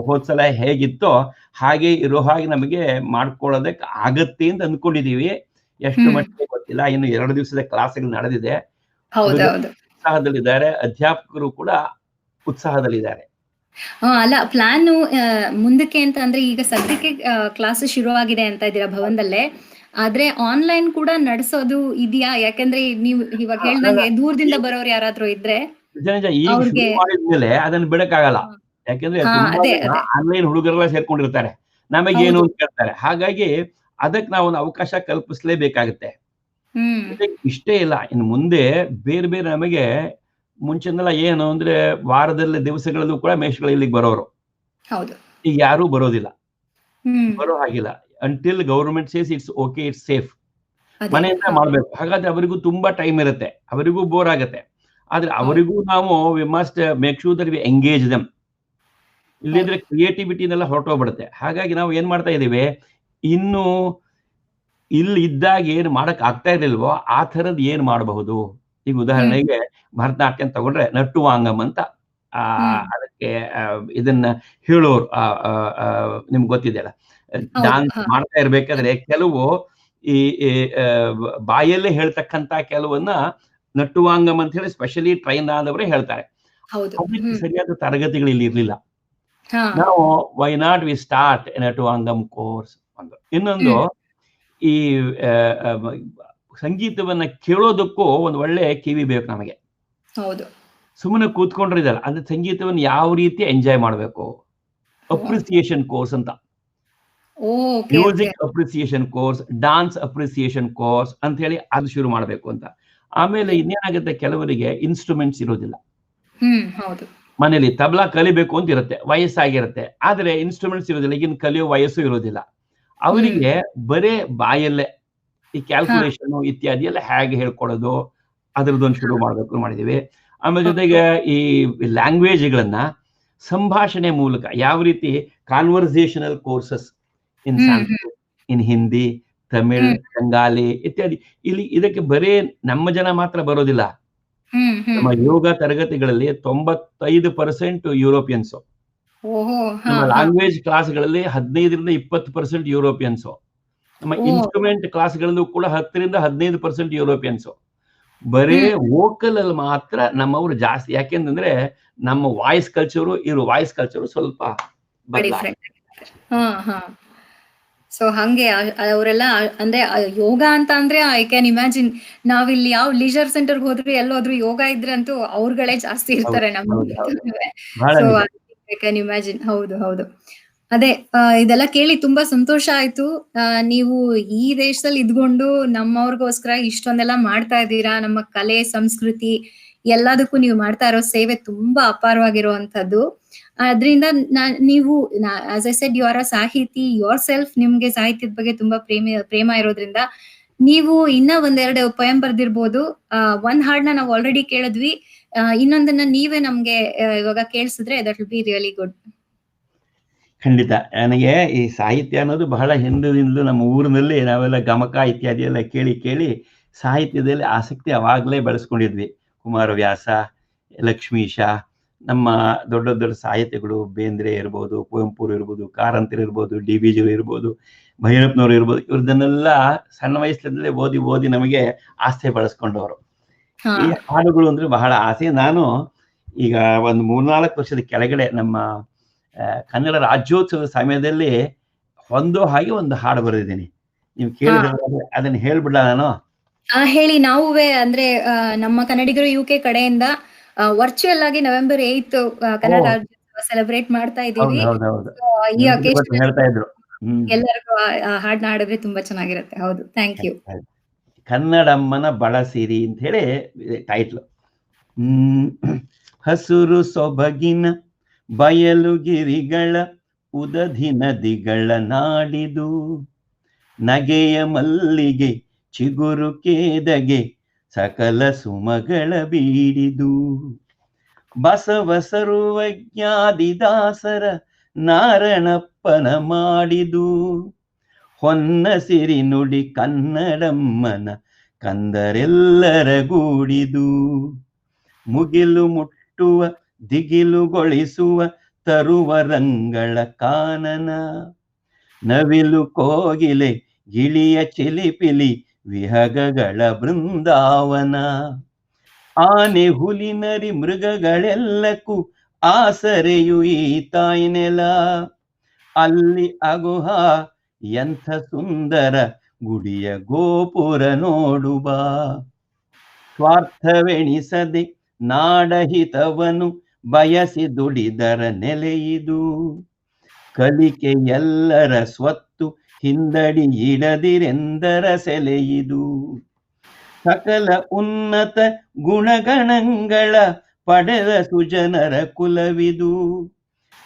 ಹೋದ್ಸಲ ಹೇಗಿತ್ತೋ ಹಾಗೆ ಇರೋ ಹಾಗೆ ನಮಗೆ ಮಾಡ್ಕೊಳ್ಳೋದಕ್ಕೆ ಆಗತ್ತೆ ಅಂತ ಅಂದ್ಕೊಂಡಿದೀವಿ. ಎಷ್ಟು ಮಟ್ಟಿಗೆ ಗೊತ್ತಿಲ್ಲ. ಇನ್ನು 2 ದಿವಸದ ಕ್ಲಾಸ್ಗಳು ನಡೆದಿದೆ. ಉತ್ಸಾಹದಲ್ಲಿದ್ದಾರೆ. ಅಧ್ಯಾಪಕರು ಕೂಡ ಉತ್ಸಾಹದಲ್ಲಿದ್ದಾರೆ. ಅಲ್ಲ, ಪ್ಲಾನ್ ಮುಂದಕ್ಕೆ ಅಂತ ಅಂದ್ರೆ ಈಗ ಸದ್ಯಕ್ಕೆ ಕ್ಲಾಸ್ ಶುರುವಾಗಿದೆ ಅಂತ ಇದ್ದೀರಾ ಭವನದಲ್ಲೇ. ಆದ್ರೆ ಆನ್ಲೈನ್ ಕೂಡ ನಡೆಸೋದು ಇದೆಯಾ? ಯಾಕಂದ್ರೆ ನೀವು ಇವಾಗ ಹೇಳ್ದಂಗೆ ದೂರದಿಂದ ಬರೋರು ಯಾರಾದ್ರೂ ಇದ್ರೆ ಈಗ ಶುರು ಮಾಡಿದ್ಮೇಲೆ ಅದನ್ನ ಬಿಡಕ್ಕಾಗಲ್ಲ. ಯಾಕಂದ್ರೆ ಆನ್ಲೈನ್ ಹುಡುಗರೆಲ್ಲ ಸೇರ್ಕೊಂಡಿರ್ತಾರೆ. ನಮಗೇನು ಅಂತ ಕೇಳ್ತಾರೆ. ಹಾಗಾಗಿ ಅದಕ್ಕೆ ನಾವು ಒಂದು ಅವಕಾಶ ಕಲ್ಪಿಸಲೇಬೇಕಾಗುತ್ತೆ. ಇಷ್ಟೇ ಇಲ್ಲ, ಇನ್ನು ಮುಂದೆ ಬೇರೆ ಬೇರೆ ನಮಗೆ ಮುಂಚೆನೆಲ್ಲ ಏನು ಅಂದ್ರೆ ವಾರದಲ್ಲಿ ದಿವಸಗಳಲ್ಲೂ ಕೂಡ ಮೇಷ್ಗಳು ಇಲ್ಲಿಗೆ ಬರೋರು. ಈಗ ಯಾರೂ ಬರೋದಿಲ್ಲ, ಬರೋ ಹಾಗಿಲ್ಲ. Until government says it's okay, it's safe, ಮನೆಯಿಂದ ಮಾಡ್ಬೇಕು. ಹಾಗಾದ್ರೆ ಅವರಿಗೂ ತುಂಬಾ ಟೈಮ್ ಇರುತ್ತೆ, ಅವರಿಗೂ ಬೋರ್ ಆಗುತ್ತೆ. ಆದ್ರೆ ಅವರಿಗೂ ನಾವು we must make sure that we engage them. ಇಲ್ಲಿದ್ರೆ ಕ್ರಿಯೇಟಿವಿಟಿನೆಲ್ಲ ಹೊರಟೋಗ್ಬಿಡುತ್ತೆ. ಹಾಗಾಗಿ ನಾವು ಏನ್ ಮಾಡ್ತಾ ಇದೀವಿ, ಇನ್ನು ಇಲ್ಲಿ ಇದ್ದಾಗ ಏನು ಮಾಡಕ್ ಆಗ್ತಾ ಇರ್ಲಿಲ್ವೋ ಆ ಥರದ್ ಏನ್ ಮಾಡಬಹುದು. ಈಗ ಉದಾಹರಣೆಗೆ ಭರತನಾಟ್ಯ ತಗೊಂಡ್ರೆ ನಟ್ಟುವಾಂಗಮ್ ಅಂತ ಅದಕ್ಕೆ ಇದನ್ನ ಹೇಳೋರು ನಿಮ್ಗೆ ಗೊತ್ತಿದೆಯಲ್ಲ. ಡಾನ್ಸ್ ಮಾಡ್ತಾ ಇರ್ಬೇಕಾದ್ರೆ ಕೆಲವು ಈ ಬಾಯಲ್ಲೇ ಹೇಳ್ತಕ್ಕಂತ ಕೆಲವನ್ನ ನಟ್ಟುವಾಂಗಮ್ ಅಂತ ಹೇಳಿ ಸ್ಪೆಷಲಿ ಟ್ರೈನ್ ಆದವರೇ ಹೇಳ್ತಾರೆ. ಅದಕ್ಕೆ ಸರಿಯಾದ ತರಗತಿಗಳು ಇಲ್ಲಿ ಇರ್ಲಿಲ್ಲ. ಹಾ. ನಾವು why not we start in to ಅಂಗಮ್ ಕೋರ್ಸ್ ಒಂದು. ಇನ್ನೊಂದು, ಹ್ಮ್. ಈ ಆ, ಆ, ಸಂಗೀತವನ್ನ ಕೇಳೋದಕ್ಕೂ ಒಂದು ಒಳ್ಳೆ ಕಿವಿ ಬೇಕು ನಮಗೆ. ಹೌದು. ಸುಮ್ಮನೆ ಕೂತ್ಕೊಂಡ್ರೆ ಇದಲ್ಲ, ಅಂದ್ರೆ ಸಂಗೀತವನ್ನು ಯಾವ ರೀತಿ ಎಂಜಾಯ್ ಮಾಡಬೇಕು, ಅಪ್ರಿಸಿಯೇಷನ್ ಕೋರ್ಸ್ ಅಂತ, okay. Music appreciation course, dance appreciation course ಅಂತ ಹೇಳಿ ಅದು ಶುರು ಮಾಡಬೇಕು ಅಂತ. ಆಮೇಲೆ ಇನ್ನೇನಾಗುತ್ತೆ, ಕೆಲವರಿಗೆ ಇನ್ಸ್ಟ್ರೂಮೆಂಟ್ಸ್ ಇರೋದಿಲ್ಲ. ಹೌದು. ಮನೇಲಿ ತಬಲಾ ಕಲಿಬೇಕು ಅಂತ ಇರುತ್ತೆ, ವಯಸ್ಸಾಗಿರುತ್ತೆ, ಆದ್ರೆ ಇನ್ಸ್ಟ್ರೂಮೆಂಟ್ಸ್ ಇರೋದಿಲ್ಲ, ಈಗಿನ ಕಲಿಯೋ ವಯಸ್ಸು ಇರೋದಿಲ್ಲ. ಅವರಿಗೆ ಬರೇ ಬಾಯಲ್ಲೇ ಈ ಕ್ಯಾಲ್ಕುಲೇಷನ್ ಇತ್ಯಾದಿ ಎಲ್ಲ ಹೇಗೆ ಹೇಳ್ಕೊಡೋದು, ಅದ್ರದ್ದೊಂದು ಶುರು ಮಾಡಬೇಕು ಮಾಡಿದೀವಿ. ಆಮೇಲೆ ಜೊತೆಗೆ ಈ ಲ್ಯಾಂಗ್ವೇಜ್ಗಳನ್ನ ಸಂಭಾಷಣೆ ಮೂಲಕ ಯಾವ ರೀತಿ ಕಾನ್ವರ್ಸೇಷನಲ್ ಕೋರ್ಸಸ್ ಇನ್ ಸಂಸ್ಕೃತ್, ಇನ್ ಹಿಂದಿ, ತಮಿಳ್, ಬಂಗಾಲಿ ಇತ್ಯಾದಿ. ಇಲ್ಲಿ ಇದಕ್ಕೆ ಬರೇ ನಮ್ಮ ಜನ ಮಾತ್ರ ಬರೋದಿಲ್ಲ. ನಮ್ಮ ಯೋಗ ತರಗತಿಗಳಲ್ಲಿ 95% ಯುರೋಪಿಯನ್ಸ್, ನಮ್ಮ ಲ್ಯಾಂಗ್ವೇಜ್ ಕ್ಲಾಸ್ಗಳಲ್ಲಿ 15-20% ಯುರೋಪಿಯನ್ಸ್, ನಮ್ಮ ಇನ್ಸ್ಟ್ರೂಮೆಂಟ್ ಕ್ಲಾಸ್ಗಳಲ್ಲೂ ಕೂಡ 10-15% ಯುರೋಪಿಯನ್ಸ್. ಬರೇ ವೋಕಲ್ ಅಲ್ಲಿ ಮಾತ್ರ ನಮ್ಮವರು ಜಾಸ್ತಿ. ಯಾಕೆಂದ್ರೆ ನಮ್ಮ ವಾಯ್ಸ್ ಕಲ್ಚರು ವಾಯ್ಸ್ ಕಲ್ಚರು ಸ್ವಲ್ಪ ಬದಲಾಗಿದೆ. ಸೊ ಹಂಗೆ ಅವರೆಲ್ಲ ಅಂದ್ರೆ ಯೋಗ ಅಂತ ಅಂದ್ರೆ ಐ ಕ್ಯಾನ್ ಇಮ್ಯಾಜಿನ್, ನಾವಿಲ್ಲಿ ಯಾವ ಲೀಜರ್ ಸೆಂಟರ್ ಹೋದ್ರು ಎಲ್ಲೋದ್ರು ಯೋಗ ಇದ್ರೆ ಅಂತೂ ಅವ್ರುಗಳೇ ಜಾಸ್ತಿ ಇರ್ತಾರೆ ನಮ್ಗೆ. So I can imagine. ಹೌದು ಹೌದು. ಅದೇ ಇದೆಲ್ಲ ಕೇಳಿ ತುಂಬಾ ಸಂತೋಷ ಆಯ್ತು. ನೀವು ಈ ದೇಶದಲ್ಲಿ ಇದ್ಕೊಂಡು ನಮ್ಮವ್ರಿಗೋಸ್ಕರ ಇಷ್ಟೊಂದೆಲ್ಲ ಮಾಡ್ತಾ ಇದ್ದೀರಾ. ನಮ್ಮ ಕಲೆ ಸಂಸ್ಕೃತಿ ಎಲ್ಲದಕ್ಕೂ ನೀವು ಮಾಡ್ತಾ ಇರೋ ಸೇವೆ ತುಂಬಾ ಅಪಾರವಾಗಿರುವಂತದ್ದು. ಅದರಿಂದ ನೀವು as I said, you are a ಸಾಹಿತಿ ಯೋರ್ ಸೆಲ್ಫ್. ನಿಮ್ಗೆ ಸಾಹಿತ್ಯದ ಬಗ್ಗೆ ತುಂಬಾ ಪ್ರೇಮ ಇರೋದ್ರಿಂದ ನೀವು ಇನ್ನ ಒಂದೆರಡು ಪೊಯಂ ಬರ್ದಿರ್ಬೋದು. ಒಂದ್ ಹಾಡ್ನ ನಾವು ಆಲ್ರೆಡಿ ಕೇಳಿದ್ವಿ, ಇನ್ನೊಂದನ್ನ ನೀವೇ ನಮ್ಗೆ ಇವಾಗ ಕೇಳಿಸಿದ್ರೆ that will be really good. ಖಂಡಿತ. ನನಗೆ ಈ ಸಾಹಿತ್ಯ ಅನ್ನೋದು ಬಹಳ ಹಿಂದಿನಿಂದಲೂ ನಮ್ಮ ಊರಿನಲ್ಲಿ ನಾವೆಲ್ಲ ಗಮಕ ಇತ್ಯಾದಿ ಎಲ್ಲ ಕೇಳಿ ಕೇಳಿ ಸಾಹಿತ್ಯದಲ್ಲಿ ಆಸಕ್ತಿ ಅವಾಗಲೇ ಬೆಳೆಸ್ಕೊಂಡಿದ್ವಿ. ಕುಮಾರವ್ಯಾಸ, ಲಕ್ಷ್ಮೀಶ, ನಮ್ಮ ದೊಡ್ಡ ದೊಡ್ಡ ಸಾಹಿತ್ಯಗಳು, ಬೇಂದ್ರೆ ಇರ್ಬೋದು, ಕುವೆಂಪು ಇರ್ಬೋದು, ಕಾರಂತರು ಇರ್ಬೋದು, ಡಿ.ವಿ. ಜಿ ಇರ್ಬೋದು, ಭೈರಪ್ಪನವರು ಇರ್ಬೋದು, ಇವ್ರದನ್ನೆಲ್ಲ ಸಣ್ಣ ವಯಸ್ಸಿನಲ್ಲೇ ಓದಿ ಓದಿ ನಮಗೆ ಆಸೆ ಬೆಳೆಸ್ಕೊಂಡವರು. ಈ ಹಾಡುಗಳು ಅಂದ್ರೆ ಬಹಳ ಆಸೆ. ನಾನು ಈಗ ಒಂದು 3-4 ವರ್ಷದ ಕೆಳಗಡೆ ನಮ್ಮ ಕನ್ನಡ ರಾಜ್ಯೋತ್ಸವದ ಸಮಯದಲ್ಲಿ ಹೊಂದೋ ಹಾಗೆ ಒಂದು ಹಾಡು ಬರೆದಿದ್ದೀನಿ. ನೀವು ಕೇಳಿದ್ರೆ ಅದನ್ನ ಹೇಳ್ಬಿಡ್ಲ ನಾನು? ಹೇಳಿ. ನಾವುವೇ ಅಂದ್ರೆ ನಮ್ಮ ಕನ್ನಡಿಗರು UK ಕಡೆಯಿಂದ ವರ್ಚುವಲ್ ಆಗಿ November 8 ಕನ್ನಡ ರಾಜ್ಯೋತ್ಸವ ಸೆಲೆಬ್ರೇಟ್ ಮಾಡ್ತಾ ಇದೀವಿ. ಈ ಅಕೇಶನ್ ಹೇಳ್ತಾ ಇದ್ರು, ಎಲ್ಲರಿಗೂ ಹಾಡ್ನ ಹಾಡಿದ್ರೆ ತುಂಬಾ ಚೆನ್ನಾಗಿರುತ್ತೆ. ಹೌದು, ಥ್ಯಾಂಕ್ ಯು. ಕನ್ನಡಮ್ಮನ ಬಳಸಿರಿ ಅಂತ ಹೇಳಿ ಟೈಟ್ಲು. ಹಸುರು ಸೊಬಗಿನ ಬಯಲುಗಿರಿಗಳ ಉದಧಿ ನದಿಗಳ ನಾಡಿದು, ನಗೆಯ ಮಲ್ಲಿಗೆ ಚಿಗುರು ಕೇದಗೆ ಸಕಲ ಸುಮಗಳ ಬೀಡಿದು, ಬಸವ ಸರ್ವಜ್ಞಾದಿದಾಸರ ನಾರಣಪ್ಪನ ಮಾಡಿದು, ಹೊನ್ನ ಸಿರಿ ನುಡಿ ಕನ್ನಡಮ್ಮನ ಕಂದರೆಲ್ಲರ ಗೂಡಿದು, ಮುಗಿಲು ಮುಟ್ಟುವ ದಿಗಿಲುಗೊಳಿಸುವ ತರುವ ರಂಗಳ ಕಾನನ, ನವಿಲು ಕೋಗಿಲೆ ಗಿಳಿಯ ಚಿಲಿಪಿಲಿ ವಿಹಗಗಳ ಬೃಂದಾವನ, ಆನೆ ಹುಲಿ ನರಿ ಮೃಗಗಳೆಲ್ಲಕ್ಕೂ ಆಸರೆಯು ಈ ತಾಯ್ನೆಲ, ಅಲ್ಲಿ ಅಗುಹ ಎಂಥ ಸುಂದರ ಗುಡಿಯ ಗೋಪುರ ನೋಡುವ, ಸ್ವಾರ್ಥವೆಣಿಸದೆ ನಾಡಹಿತವನು ಬಯಸಿ ದುಡಿದರ ನೆಲೆಯಿದು, ಕಲಿಕೆ ಎಲ್ಲರ ಸ್ವತ್ತು ಹಿಂದಡಿ ಇಡದಿರೆಂದರ ಸೆಲೆಯಿದು, ಸಕಲ ಉನ್ನತ ಗುಣಗಣಗಳ ಪಡೆದ ಸುಜನರ ಕುಲವಿದು,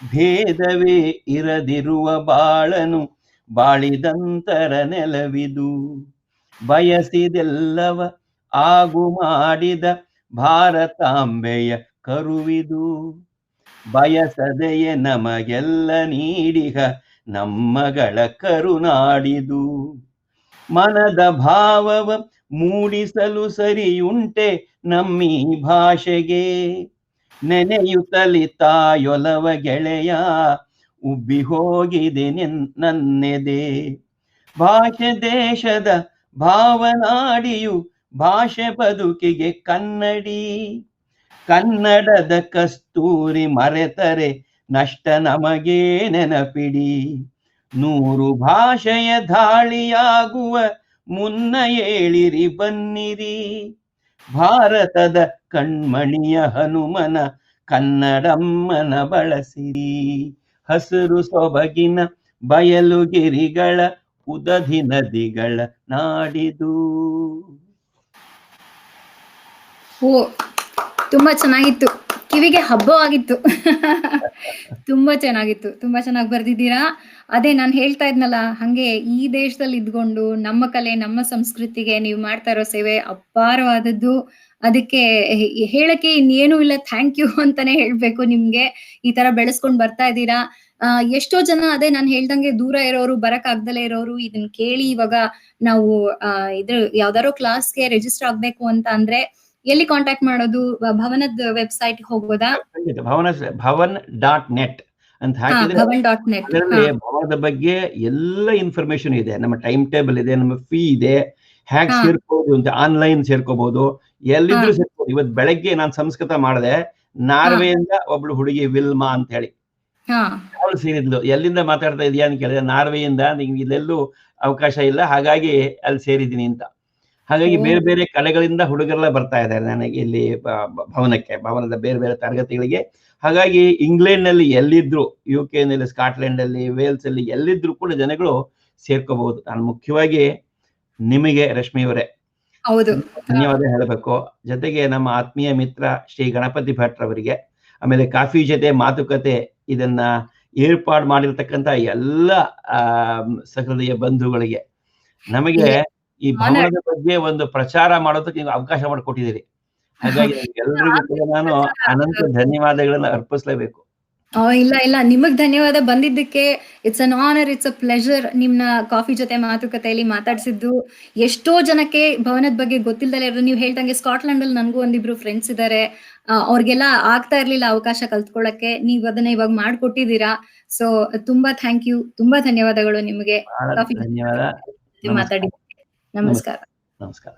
ಭೇದವೇ ಇರದಿರುವ ಬಾಳನು ಬಾಳಿದಂತರ ನೆಲವಿದು, ಬಯಸಿದೆಲ್ಲವ ಆಗು ಮಾಡಿದ ಭಾರತಾಂಬೆಯ ಕರುವಿದು, ಬಯಸದೆಯೇ ನಮಗೆಲ್ಲ ನೀಡಿಹ ನಮ್ಮಗಳ ಕರುನಾಡಿದು, ಮನದ ಭಾವವ ಮೂಡಿಸಲು ಸರಿಯುಂಟೆ ನಮ್ಮೀ ಭಾಷೆಗೆ, ನೆನೆಯುತ್ತಲಿ ತಾಯೊಲವ ಗೆಳೆಯ ಉಬ್ಬಿ ಹೋಗಿದೆ ನನ್ನೆದೆ, ಭಾಷೆ ದೇಶದ ಭಾವನಾಡಿಯು ಭಾಷೆ ಬದುಕಿಗೆ ಕನ್ನಡಿ, ಕನ್ನಡದ ಕಸ್ತೂರಿ ಮರೆತರೆ ನಷ್ಟ ನಮಗೆ ನೆನಪಿಡಿ. 100 ಭಾಷೆಯ ದಾಳಿಯಾಗುವ ಮುನ್ನ ಏಳಿರಿ ಬನ್ನಿರಿ. ಭಾರತದ ಕಣ್ಮಣಿಯ ಹನುಮನ ಕನ್ನಡಮ್ಮನ ಬಳಸಿರಿ. ಹಸಿರು ಸೊಬಗಿನ ಬಯಲುಗಿರಿಗಳ ಉದಧಿ ನದಿಗಳ ನಾಡಿದು. ಓ, ತುಂಬಾ ಚೆನ್ನಾಗಿತ್ತು. ಕಿವಿಗೆ ಹಬ್ಬವಾಗಿತ್ತು. ತುಂಬಾ ಚೆನ್ನಾಗಿತ್ತು. ತುಂಬಾ ಚೆನ್ನಾಗಿ ಬರ್ದಿದ್ದೀರಾ. ಅದೇ ನಾನು ಹೇಳ್ತಾ ಇದ್ನಲ್ಲ, ಹಂಗೆ ಈ ದೇಶದಲ್ಲಿ ಇದ್ಕೊಂಡು ನಮ್ಮ ಕಲೆ, ನಮ್ಮ ಸಂಸ್ಕೃತಿಗೆ ನೀವು ಮಾಡ್ತಾ ಇರೋ ಸೇವೆ ಅಪಾರವಾದದ್ದು. ಅದಕ್ಕೆ ಹೇಳಕ್ಕೆ ಇನ್ನೇನು ಇಲ್ಲ, ಥ್ಯಾಂಕ್ ಯು ಅಂತಾನೆ ಹೇಳ್ಬೇಕು ನಿಮ್ಗೆ. ಈ ತರ ಬೆಳೆಸ್ಕೊಂಡ್ ಬರ್ತಾ ಇದ್ದೀರಾ. ಎಷ್ಟೋ ಜನ ಅದೇ ನಾನು ಹೇಳ್ದಂಗೆ ದೂರ ಇರೋರು, ಬರಕ್ ಆಗ್ದಲೇ ಇರೋರು ಇದನ್ನ ಕೇಳಿ ಇವಾಗ ನಾವು ಇದ್ರ ಯಾವ್ದಾರೋ ಕ್ಲಾಸ್ಗೆ ರಿಜಿಸ್ಟರ್ ಆಗ್ಬೇಕು ಅಂತ ಅಂದ್ರೆ ಎಲ್ಲಿ ಕಾಂಟ್ಯಾಕ್ಟ್ ಮಾಡೋದು? ಭವನದ ವೆಬ್ಸೈಟ್ ಹೋಗೋದಾ? ಖಂಡಿತ ಭವನ್.net ಅಂತ ಹಾಕಿದ್ರೆ ಭವನ್.net. ಅದರಲ್ಲಿ ಭವನದ ಬಗ್ಗೆ ಎಲ್ಲ ಇನ್ಫಾರ್ಮೇಶನ್ ಇದೆ. ನಮ್ಮ ಟೈಮ್ ಟೇಬಲ್ ಇದೆ, ನಮ್ಮ ಫೀ ಇದೆ, ಹ್ಯಾಕ್ ಸೇರ್ಕೋಬಹುದು ಅಂತ, ಆನ್ಲೈನ್ ಸೇರ್ಕೋಬಹುದು, ಎಲ್ಲಿದ್ರು ಸೇರ್ಕೋಬಹುದು. ಇವತ್ತು ಬೆಳಗ್ಗೆ ನಾನು ಸಂಸ್ಕೃತ ಮಾಡಿದೆ, ನಾರ್ವೆಯಿಂದ ಒಬ್ಳು ಹುಡುಗಿ ವಿಲ್ಮಾ ಅಂತ ಹೇಳಿ ಅವಳು ಸೇರಿದ್ಲು. ಎಲ್ಲಿಂದ ಮಾತಾಡ್ತಾ ಇದೀಯಾ ಅಂತ ಕೇಳಿದ್ರೆ, ನಾರ್ವೆಯಿಂದ, ನಿಂಗೆ ಇಲ್ಲೆಲ್ಲೂ ಅವಕಾಶ ಇಲ್ಲ, ಹಾಗಾಗಿ ಅಲ್ಲಿ ಸೇರಿದ್ದೀನಿ ಅಂತ. ಹಾಗಾಗಿ ಬೇರೆ ಬೇರೆ ಕಲೆಗಳಿಂದ ಹುಡುಗರೆಲ್ಲ ಬರ್ತಾ ಇದ್ದಾರೆ ನನಗೆ ಇಲ್ಲಿ ಭವನದ ಬೇರೆ ಬೇರೆ ತರಗತಿಗಳಿಗೆ. ಹಾಗಾಗಿ ಇಂಗ್ಲೆಂಡ್ ನಲ್ಲಿ ಎಲ್ಲಿದ್ರು, UK ನಲ್ಲಿ, ಸ್ಕಾಟ್ಲೆಂಡ್ ಅಲ್ಲಿ, ವೇಲ್ಸ್ ಅಲ್ಲಿ ಎಲ್ಲಿದ್ರು ಕೂಡ ಜನಗಳು ಸೇರ್ಕೋಬಹುದು. ನಾನು ಮುಖ್ಯವಾಗಿ ನಿಮಗೆ ರಶ್ಮಿಯವರೇ ಧನ್ಯವಾದ ಹೇಳಬೇಕು. ಜೊತೆಗೆ ನಮ್ಮ ಆತ್ಮೀಯ ಮಿತ್ರ ಶ್ರೀ ಗಣಪತಿ ಭಟ್ರವರಿಗೆ, ಆಮೇಲೆ ಕಾಫಿ ಜೊತೆ ಮಾತುಕತೆ ಇದನ್ನ ಏರ್ಪಾಡು ಮಾಡಿರ್ತಕ್ಕಂಥ ಎಲ್ಲ ಸಹೃದಯ ಬಂಧುಗಳಿಗೆ, ನಮಗೆ ಈ ಭವನದ ಬಗ್ಗೆ ಒಂದು ಪ್ರಚಾರ ಮಾಡೋದಕ್ಕೆ ನೀವು ಅವಕಾಶ ಮಾಡಿಕೊಟ್ಟಿದ್ದೀರಿ. ಹಾಗಾಗಿ ಎಲ್ರಿಗೂ ಕೂಡ ನಾನು ಅನಂತ ಧನ್ಯವಾದಗಳನ್ನ ಅರ್ಪಿಸಲೇಬೇಕು. ಇಲ್ಲ ಇಲ್ಲ, ನಿಮಗ್ ಧನ್ಯವಾದ ಬಂದಿದ್ದಕ್ಕೆ. It's an honour, it's a pleasure ನಿಮ್ನ ಕಾಫಿ ಜೊತೆ ಮಾತುಕತೆಯಲ್ಲಿ ಮಾತಾಡ್ಸಿದ್ದು. ಎಷ್ಟೋ ಜನಕ್ಕೆ ಭವನದ ಬಗ್ಗೆ ಗೊತ್ತಿಲ್ಲದಲೇ ಇರೋದು. ನೀವು ಹೇಳ್ದಂಗೆ ಸ್ಕಾಟ್ಲೆಂಡ್ ಅಲ್ಲಿ ನನಗೂ ಒಂದಿಬ್ರು ಫ್ರೆಂಡ್ಸ್ ಇದ್ದಾರೆ, ಅವ್ರಿಗೆಲ್ಲ ಆಗ್ತಾ ಇರ್ಲಿಲ್ಲ ಅವಕಾಶ ಕಲ್ತ್ಕೊಳ್ಳಕ್ಕೆ. ನೀವು ಅದನ್ನ ಇವಾಗ ಮಾಡ್ಕೊಟ್ಟಿದ್ದೀರಾ. ಸೊ ತುಂಬಾ ಥ್ಯಾಂಕ್ ಯು, ತುಂಬಾ ಧನ್ಯವಾದಗಳು ನಿಮಗೆ ಕಾಫಿ ಧನ್ಯವಾದ. ಮಾತಾಡಿ. ನಮಸ್ಕಾರ. ನಮಸ್ಕಾರ.